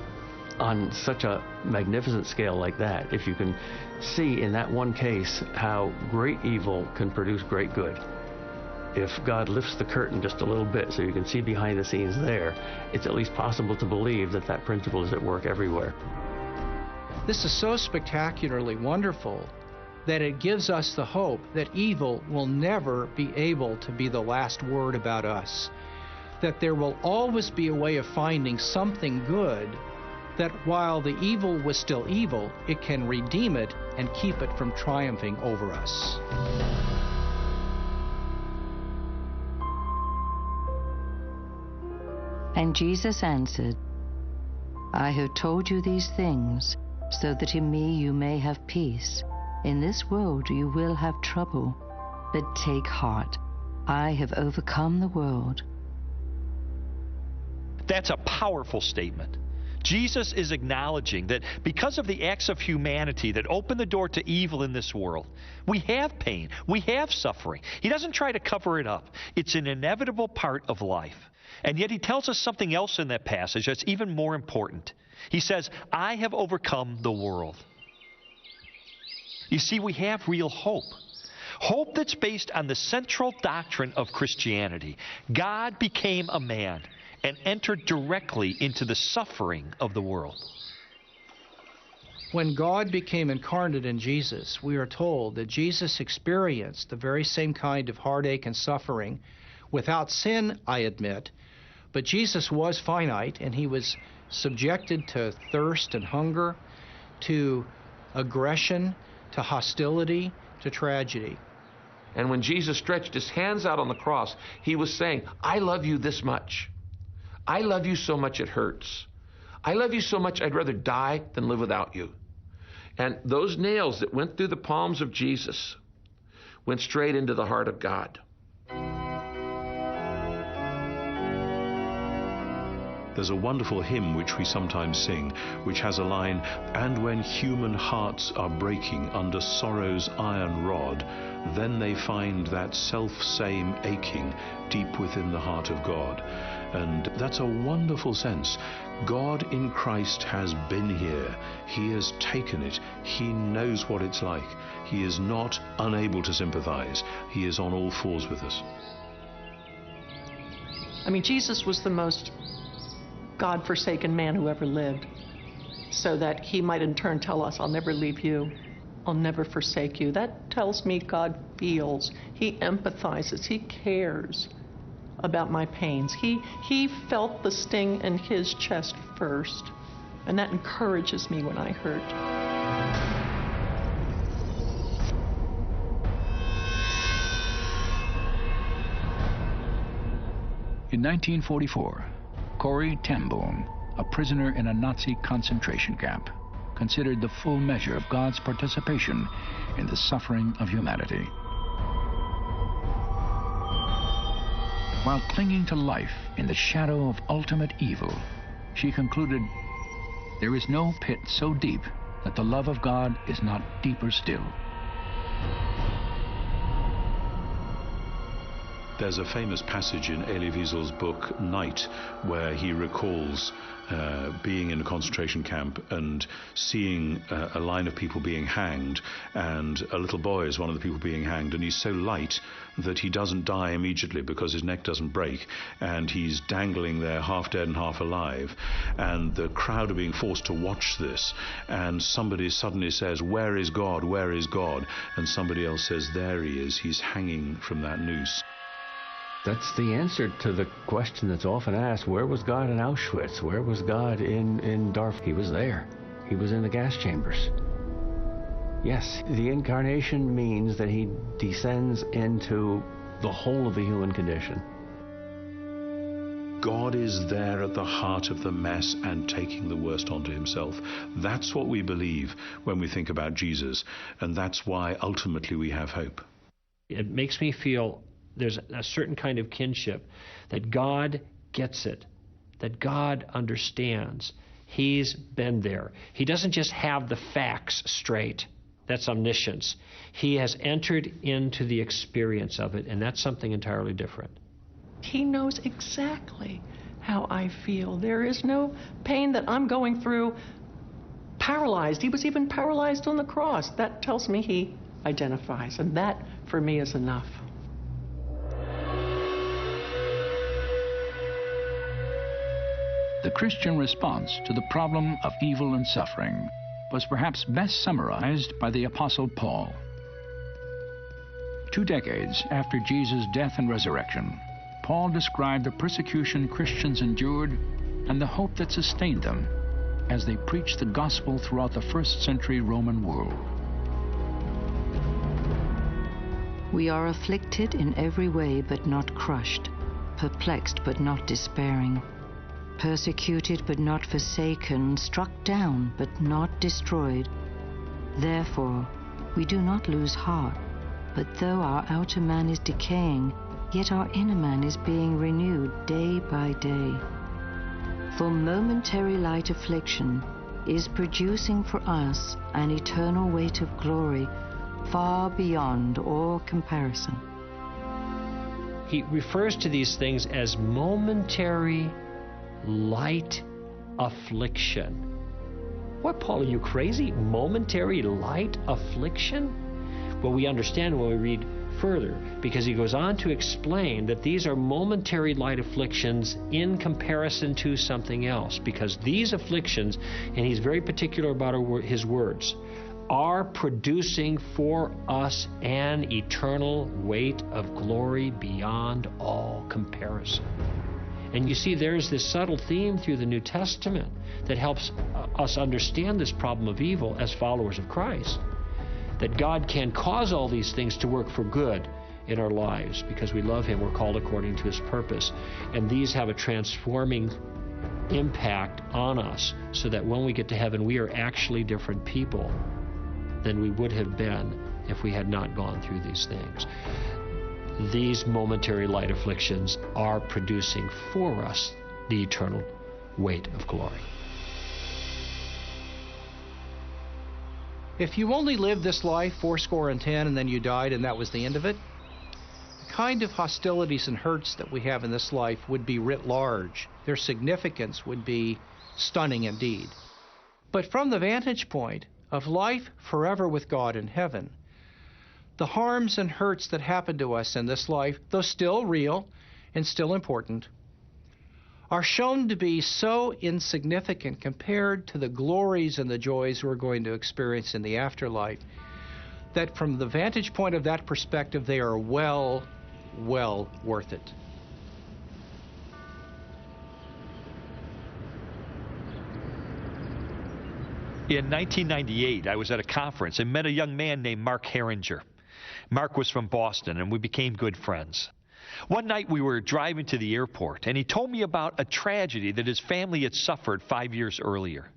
on such a magnificent scale like that, if you can see in that one case how great evil can produce great good, if God lifts the curtain just a little bit so you can see behind the scenes there, it's at least possible to believe that that principle is at work everywhere. This is so spectacularly wonderful that it gives us the hope that evil will never be able to be the last word about us, that there will always be a way of finding something good, that while the evil was still evil, it can redeem it and keep it from triumphing over us. And Jesus answered, I have told you these things, so that in me you may have peace. In this world you will have trouble, but take heart. I have overcome the world. That's a powerful statement. Jesus is acknowledging that because of the acts of humanity that open the door to evil in this world, we have pain, we have suffering. He doesn't try to cover it up. It's an inevitable part of life. And yet he tells us something else in that passage that's even more important. He says, I have overcome the world. You see, we have real hope. Hope that's based on the central doctrine of Christianity. God became a man and entered directly into the suffering of the world. When God became incarnate in Jesus, we are told that Jesus experienced the very same kind of heartache and suffering, without sin, I admit, but Jesus was finite, and he was subjected to thirst and hunger, to aggression, to hostility, to tragedy. And when Jesus stretched his hands out on the cross, he was saying, I love you this much. I love you so much it hurts. I love you so much I'd rather die than live without you. And those nails that went through the palms of Jesus went straight into the heart of God. There's a wonderful hymn which we sometimes sing, which has a line, and when human hearts are breaking under sorrow's iron rod, then they find that self-same aching deep within the heart of God. And that's a wonderful sense. God in Christ has been here. He has taken it. He knows what it's like. He is not unable to sympathize. He is on all fours with us. I mean, Jesus was the most God-forsaken man who ever lived, so that he might in turn tell us, I'll never leave you, I'll never forsake you. That tells me God feels, he empathizes, he cares about my pains. He felt the sting in his chest first, and that encourages me when I hurt. In 1944, Corrie ten Boom, a prisoner in a Nazi concentration camp, considered the full measure of God's participation in the suffering of humanity. While clinging to life in the shadow of ultimate evil, she concluded, "There is no pit so deep that the love of God is not deeper still." There's a famous passage in Elie Wiesel's book Night where he recalls being in a concentration camp and seeing a line of people being hanged, and a little boy is one of the people being hanged, and he's so light that he doesn't die immediately because his neck doesn't break, and he's dangling there half dead and half alive, and the crowd are being forced to watch this, and somebody suddenly says, "Where is God? Where is God?" And somebody else says, "There he is, he's hanging from that noose." That's the answer to the question that's often asked: where was God in Auschwitz? Where was God in Darfur? He was there. He was in the gas chambers. Yes, the incarnation means that he descends into the whole of the human condition. God is there at the heart of the mess and taking the worst onto himself. That's what we believe when we think about Jesus, and that's why ultimately we have hope. It makes me feel there's a certain kind of kinship, that God gets it, that God understands. He's been there. He doesn't just have the facts straight. That's omniscience. He has entered into the experience of it, and that's something entirely different. He knows exactly how I feel. There is no pain that I'm going through paralyzed. He was even paralyzed on the cross. That tells me he identifies, and that, for me, is enough. The Christian response to the problem of evil and suffering was perhaps best summarized by the Apostle Paul. 2 decades after Jesus' death and resurrection, Paul described the persecution Christians endured and the hope that sustained them as they preached the gospel throughout the first-century Roman world. We are afflicted in every way but not crushed, perplexed but not despairing, persecuted but not forsaken, struck down but not destroyed. Therefore, we do not lose heart, but though our outer man is decaying, yet our inner man is being renewed day by day. For momentary light affliction is producing for us an eternal weight of glory far beyond all comparison. He refers to these things as momentary light affliction. What, Paul, are you crazy? Momentary light affliction? Well, we understand when we read further, because he goes on to explain that these are momentary light afflictions in comparison to something else, because these afflictions, and he's very particular about his words, are producing for us an eternal weight of glory beyond all comparison. And you see, there's this subtle theme through the New Testament that helps us understand this problem of evil as followers of Christ, that God can cause all these things to work for good in our lives because we love him, we're called according to his purpose. And these have a transforming impact on us so that when we get to heaven, we are actually different people than we would have been if we had not gone through these things. These momentary light afflictions are producing for us the eternal weight of glory. If you only lived this life 80 and then you died and that was the end of it, the kind of hostilities and hurts that we have in this life would be writ large. Their significance would be stunning indeed. But from the vantage point of life forever with God in heaven, the harms and hurts that happen to us in this life, though still real and still important, are shown to be so insignificant compared to the glories and the joys we're going to experience in the afterlife, that from the vantage point of that perspective, they are well worth it. In 1998, I was at a conference and met a young man named Mark Herringer. Mark was from Boston, and we became good friends. One night we were driving to the airport, and he told me about a tragedy that his family had suffered 5 years earlier.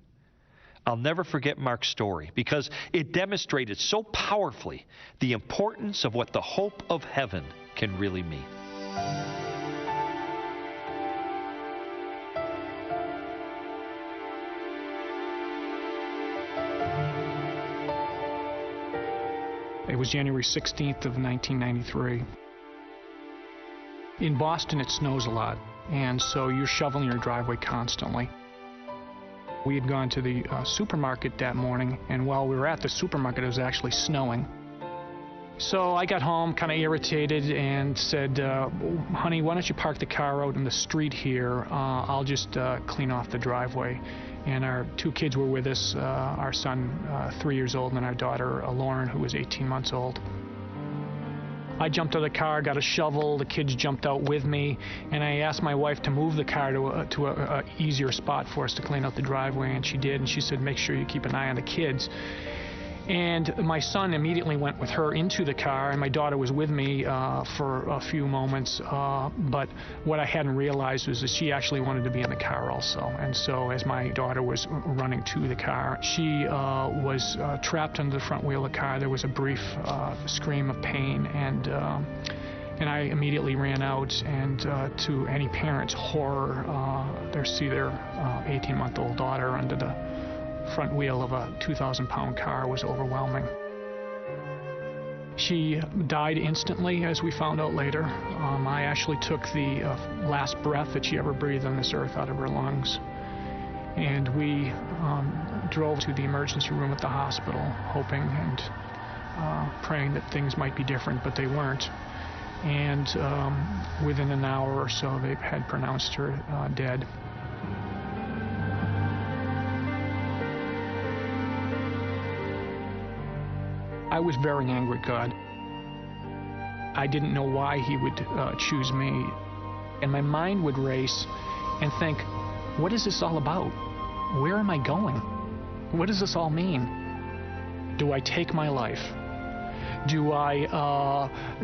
I'll never forget Mark's story because it demonstrated so powerfully the importance of what the hope of heaven can really mean. It was January 16th of 1993. In Boston, it snows a lot, and so you're shoveling your driveway constantly. We had gone to the supermarket that morning, and while we were at the supermarket, it was actually snowing. So I got home kind of irritated and said, honey, why don't you park the car out in the street here? I'll just clean off the driveway. And our two kids were with us, our son, 3 years old, and our daughter, Lauren, who was 18 months old. I jumped out of the car, got a shovel, the kids jumped out with me, and I asked my wife to move the car to a easier spot for us to clean out the driveway, and she did, and she said, make sure you keep an eye on the kids. And my son immediately went with her into the car, and my daughter was with me for a few moments, but what I hadn't realized was that she actually wanted to be in the car also. And so as my daughter was running to the car, she was trapped under the front wheel of the car. There was a brief scream of pain, and I immediately ran out, and to any parent's horror, they see their 18-month-old daughter under the front wheel of a 2,000-pound car was overwhelming. She died instantly, as we found out later. I actually took the last breath that she ever breathed on this earth out of her lungs. And we drove to the emergency room at the hospital, hoping and praying that things might be different, but they weren't. And within an hour or so, they had pronounced her dead. I was very angry at God. I didn't know why he would choose me. And my mind would race and think, what is this all about? Where am I going? What does this all mean? Do I take my life? Do I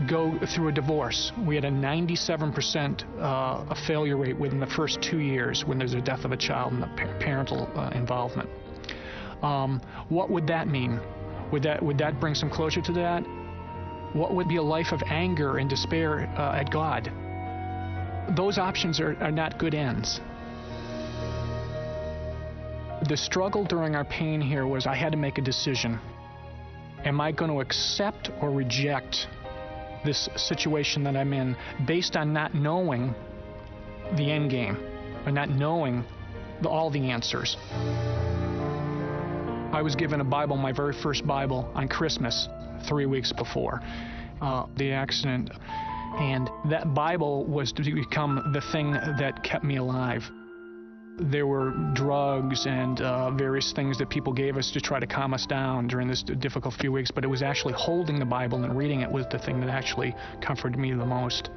go through a divorce? We had a 97% failure rate within the first 2 years when there's a death of a child and the parental involvement. What would that mean? Would that bring some closure to that? What would be a life of anger and despair at God? Those options are not good ends. The struggle during our pain here was I had to make a decision. Am I going to accept or reject this situation that I'm in based on not knowing the end game, or not knowing all the answers? I was given a Bible, my very first Bible, on Christmas 3 weeks before the accident. And that Bible was to become the thing that kept me alive. There were drugs and various things that people gave us to try to calm us down during this difficult few weeks, but it was actually holding the Bible and reading it was the thing that actually comforted me the most.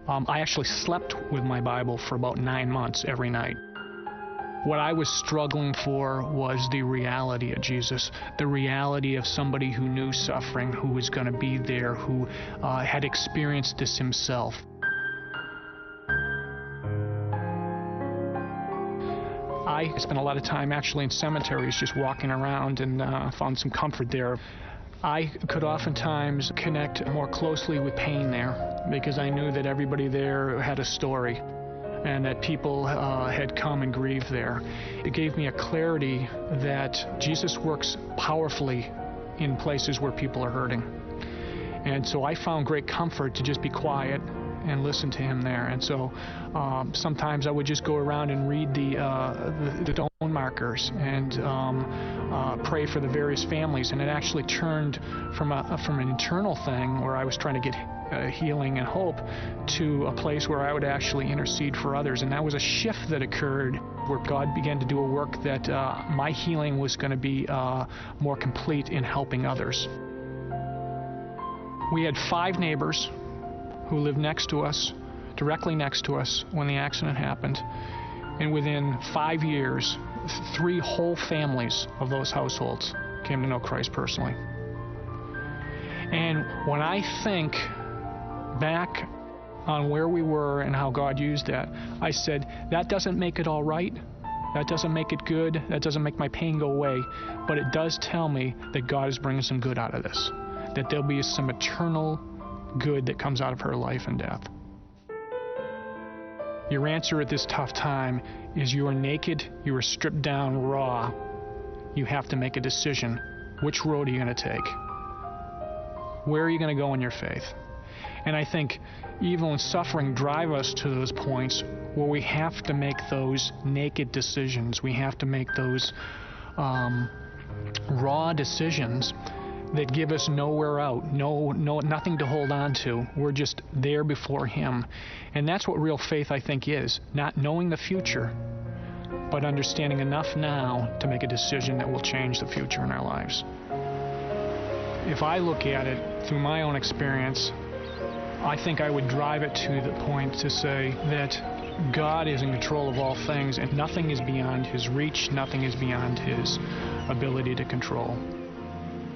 I actually slept with my Bible for about 9 months every night. What I was struggling for was the reality of Jesus, the reality of somebody who knew suffering, who was going to be there, who had experienced this himself. I spent a lot of time actually in cemeteries just walking around and found some comfort there. I could oftentimes connect more closely with pain there because I knew that everybody there had a story, and that people had come and grieved there. It gave me a clarity that Jesus works powerfully in places where people are hurting. And so I found great comfort to just be quiet and listen to him there. And so sometimes I would just go around and read the stone markers and pray for the various families. And it actually turned from an internal thing where I was trying to get healing and hope to a place where I would actually intercede for others. And that was a shift that occurred where God began to do a work that my healing was going to be more complete in helping others. We had 5 neighbors who lived next to us, directly next to us when the accident happened. And within 5 years, 3 whole families of those households came to know Christ personally. And when I think back on where we were and how God used that, I said, that doesn't make it all right. That doesn't make it good. That doesn't make my pain go away. But it does tell me that God is bringing some good out of this, that there'll be some eternal good that comes out of her life and death. Your answer at this tough time is you are naked, you are stripped down raw. You have to make a decision. Which road are you going to take? Where are you going to go in your faith? And I think evil and suffering drive us to those points where we have to make those naked decisions. We have to make those raw decisions that give us nowhere out, nothing to hold on to. We're just there before Him. And that's what real faith, I think, is. Not knowing the future, but understanding enough now to make a decision that will change the future in our lives. If I look at it through my own experience, I think I would drive it to the point to say that God is in control of all things, and nothing is beyond His reach, nothing is beyond His ability to control.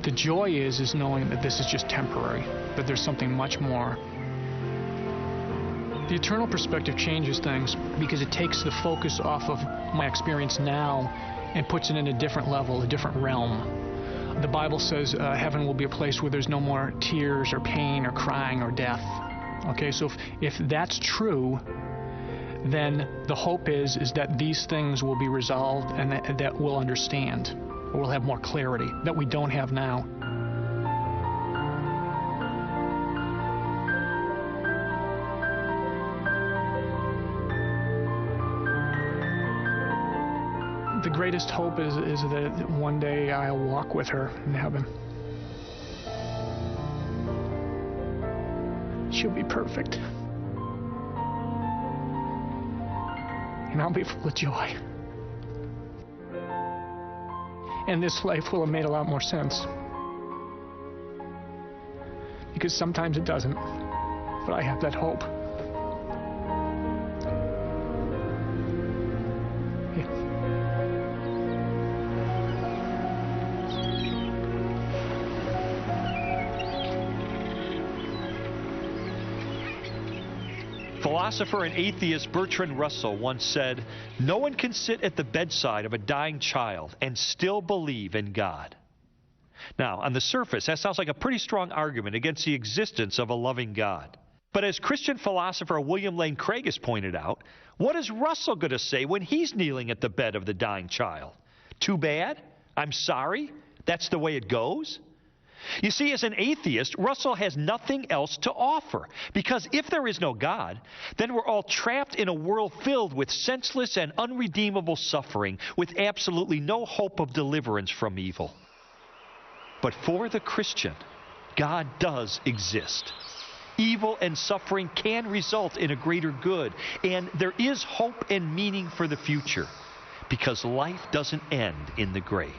The joy is knowing that this is just temporary, that there's something much more. The eternal perspective changes things because it takes the focus off of my experience now and puts it in a different level, a different realm. The Bible says heaven will be a place where there's no more tears or pain or crying or death. Okay, so if that's true, then the hope is that these things will be resolved and that we'll understand, or we'll have more clarity that we don't have now. The greatest hope is that one day I'll walk with her in heaven. She'll be perfect. And I'll be full of joy. And this life will have made a lot more sense. Because sometimes it doesn't. But I have that hope. Philosopher and atheist Bertrand Russell once said, "No one can sit at the bedside of a dying child and still believe in God." Now, on the surface, that sounds like a pretty strong argument against the existence of a loving God. But as Christian philosopher William Lane Craig has pointed out, what is Russell going to say when he's kneeling at the bed of the dying child? Too bad? I'm sorry? That's the way it goes? You see, as an atheist, Russell has nothing else to offer. Because if there is no God, then we're all trapped in a world filled with senseless and unredeemable suffering, with absolutely no hope of deliverance from evil. But for the Christian, God does exist. Evil and suffering can result in a greater good, and there is hope and meaning for the future, because life doesn't end in the grave.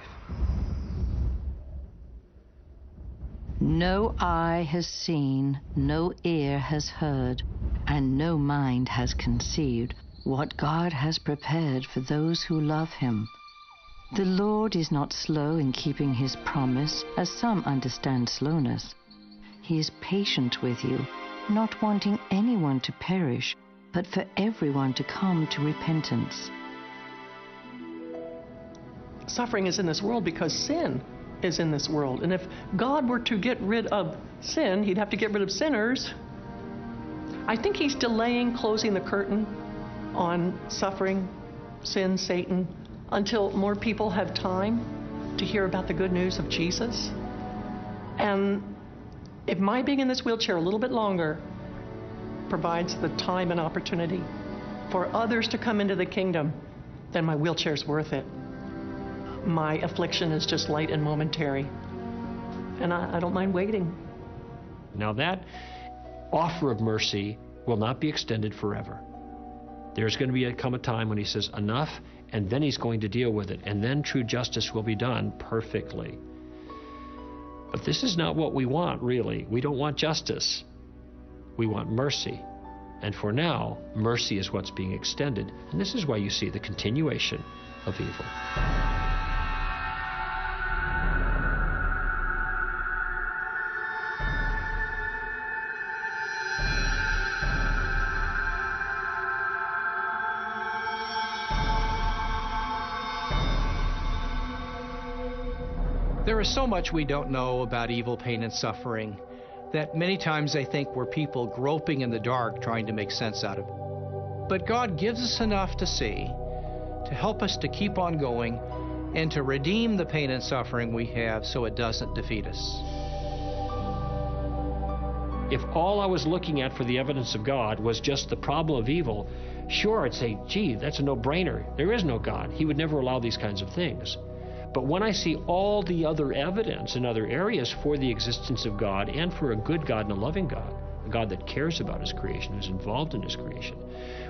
No eye has seen, no ear has heard, and no mind has conceived what God has prepared for those who love Him. The Lord is not slow in keeping His promise, as some understand slowness. He is patient with you, not wanting anyone to perish, but for everyone to come to repentance. Suffering is in this world because sin is in this world. And if God were to get rid of sin, He'd have to get rid of sinners. I think He's delaying closing the curtain on suffering, sin, Satan, until more people have time to hear about the good news of Jesus. And if my being in this wheelchair a little bit longer provides the time and opportunity for others to come into the kingdom, then my wheelchair's worth it. My affliction is just light and momentary. And I don't mind waiting. Now that offer of mercy will not be extended forever. There's going to come a time when He says enough, and then He's going to deal with it. And then true justice will be done perfectly. But this is not what we want, really. We don't want justice. We want mercy. And for now, mercy is what's being extended. And this is why you see the continuation of evil. There is so much we don't know about evil, pain, and suffering that many times I think we're people groping in the dark trying to make sense out of it. But God gives us enough to see, to help us to keep on going, and to redeem the pain and suffering we have so it doesn't defeat us. If all I was looking at for the evidence of God was just the problem of evil, sure, I'd say, gee, that's a no-brainer. There is no God. He would never allow these kinds of things. But when I see all the other evidence in other areas for the existence of God and for a good God and a loving God, a God that cares about his creation, who's involved in his creation,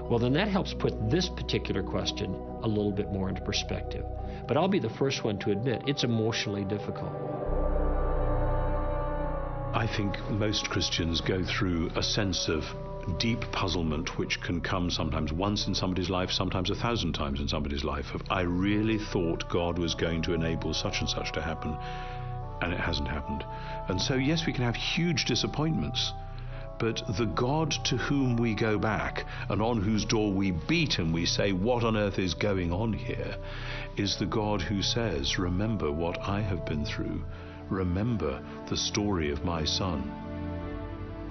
well, then that helps put this particular question a little bit more into perspective. But I'll be the first one to admit it's emotionally difficult. I think most Christians go through a sense of deep puzzlement, which can come sometimes once in somebody's life, sometimes 1,000 times in somebody's life, of I really thought God was going to enable such and such to happen, and it hasn't happened. And so, yes, we can have huge disappointments, but the God to whom we go back and on whose door we beat and we say, what on earth is going on here, is the God who says, remember what I have been through. Remember the story of my son.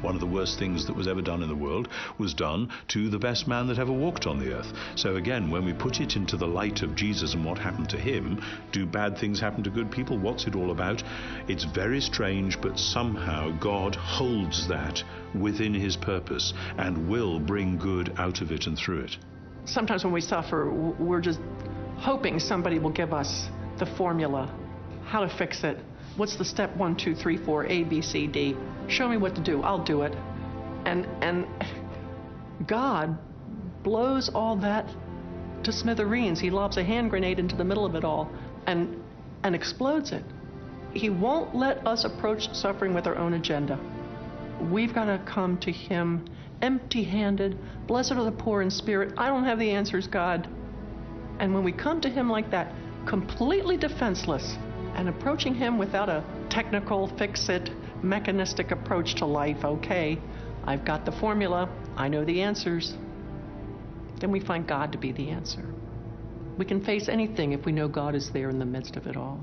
One of the worst things that was ever done in the world was done to the best man that ever walked on the earth. So again, when we put it into the light of Jesus and what happened to him, do bad things happen to good people? What's it all about? It's very strange, but somehow God holds that within his purpose and will bring good out of it and through it. Sometimes when we suffer, we're just hoping somebody will give us the formula, how to fix it. What's the step 1, 2, 3, 4, A, B, C, D? Show me what to do. I'll do it. And God blows all that to smithereens. He lobs a hand grenade into the middle of it all and explodes it. He won't let us approach suffering with our own agenda. We've got to come to him empty-handed. Blessed are the poor in spirit. I don't have the answers, God. And when we come to him like that, completely defenseless, and approaching him without a technical, fix-it, mechanistic approach to life, okay, I've got the formula, I know the answers, then we find God to be the answer. We can face anything if we know God is there in the midst of it all.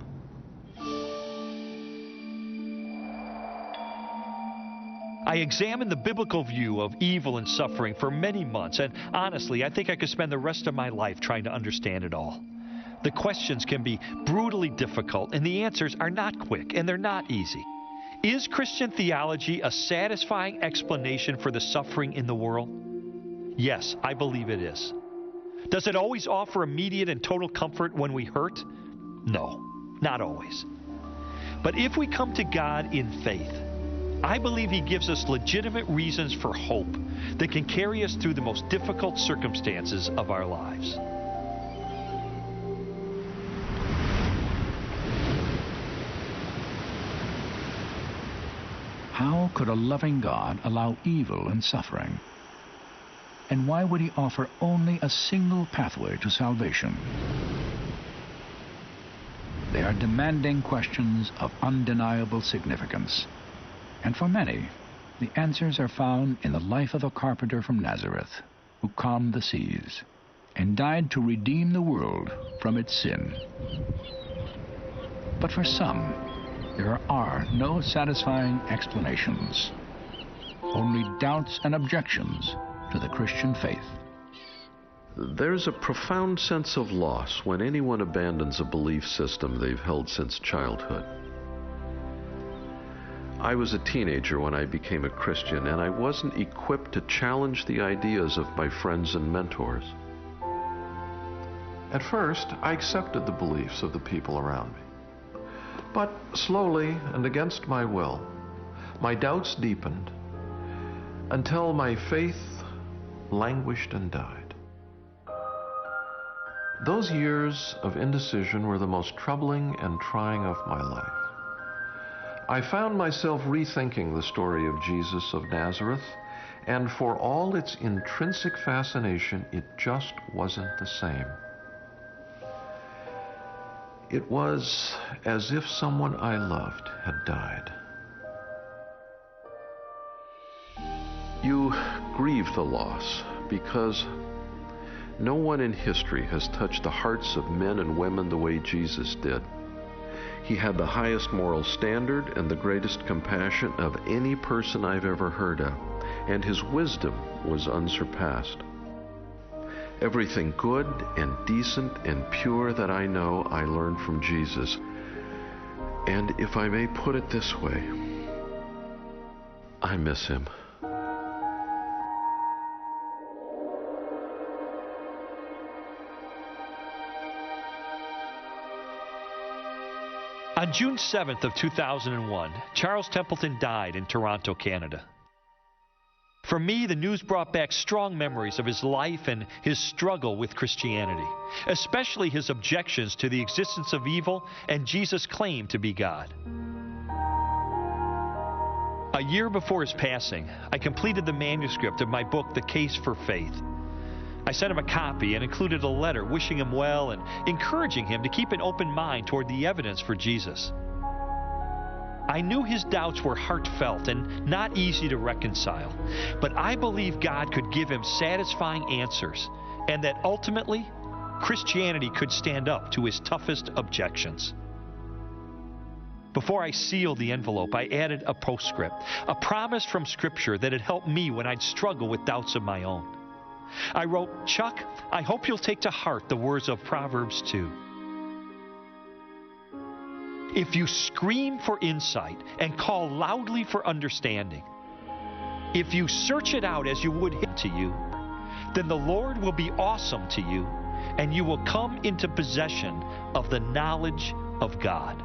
I examined the biblical view of evil and suffering for many months, and honestly, I think I could spend the rest of my life trying to understand it all. The questions can be brutally difficult, and the answers are not quick, and they're not easy. Is Christian theology a satisfying explanation for the suffering in the world? Yes, I believe it is. Does it always offer immediate and total comfort when we hurt? No, not always. But if we come to God in faith, I believe he gives us legitimate reasons for hope that can carry us through the most difficult circumstances of our lives. How could a loving God allow evil and suffering? And why would he offer only a single pathway to salvation? They are demanding questions of undeniable significance. And for many, the answers are found in the life of a carpenter from Nazareth who calmed the seas and died to redeem the world from its sin. But for some, there are no satisfying explanations, only doubts and objections to the Christian faith. There's a profound sense of loss when anyone abandons a belief system they've held since childhood. I was a teenager when I became a Christian, and I wasn't equipped to challenge the ideas of my friends and mentors. At first, I accepted the beliefs of the people around me. But slowly and against my will, my doubts deepened until my faith languished and died. Those years of indecision were the most troubling and trying of my life. I found myself rethinking the story of Jesus of Nazareth, and for all its intrinsic fascination, it just wasn't the same. It was as if someone I loved had died. You grieve the loss because no one in history has touched the hearts of men and women the way Jesus did. He had the highest moral standard and the greatest compassion of any person I've ever heard of, and his wisdom was unsurpassed. Everything good and decent and pure that I know, I learned from Jesus. And if I may put it this way, I miss him. On June 7th of 2001, Charles Templeton died in Toronto, Canada. For me, the news brought back strong memories of his life and his struggle with Christianity, especially his objections to the existence of evil and Jesus' claim to be God. A year before his passing, I completed the manuscript of my book, The Case for Faith. I sent him a copy and included a letter wishing him well and encouraging him to keep an open mind toward the evidence for Jesus. I knew his doubts were heartfelt and not easy to reconcile, but I believe God could give him satisfying answers and that ultimately Christianity could stand up to his toughest objections. Before I sealed the envelope, I added a postscript, a promise from Scripture that had helped me when I'd struggle with doubts of my own. I wrote, "Chuck, I hope you'll take to heart the words of Proverbs 2. If you scream for insight and call loudly for understanding, if you search it out as you would him to you, then the Lord will be awesome to you, and you will come into possession of the knowledge of God."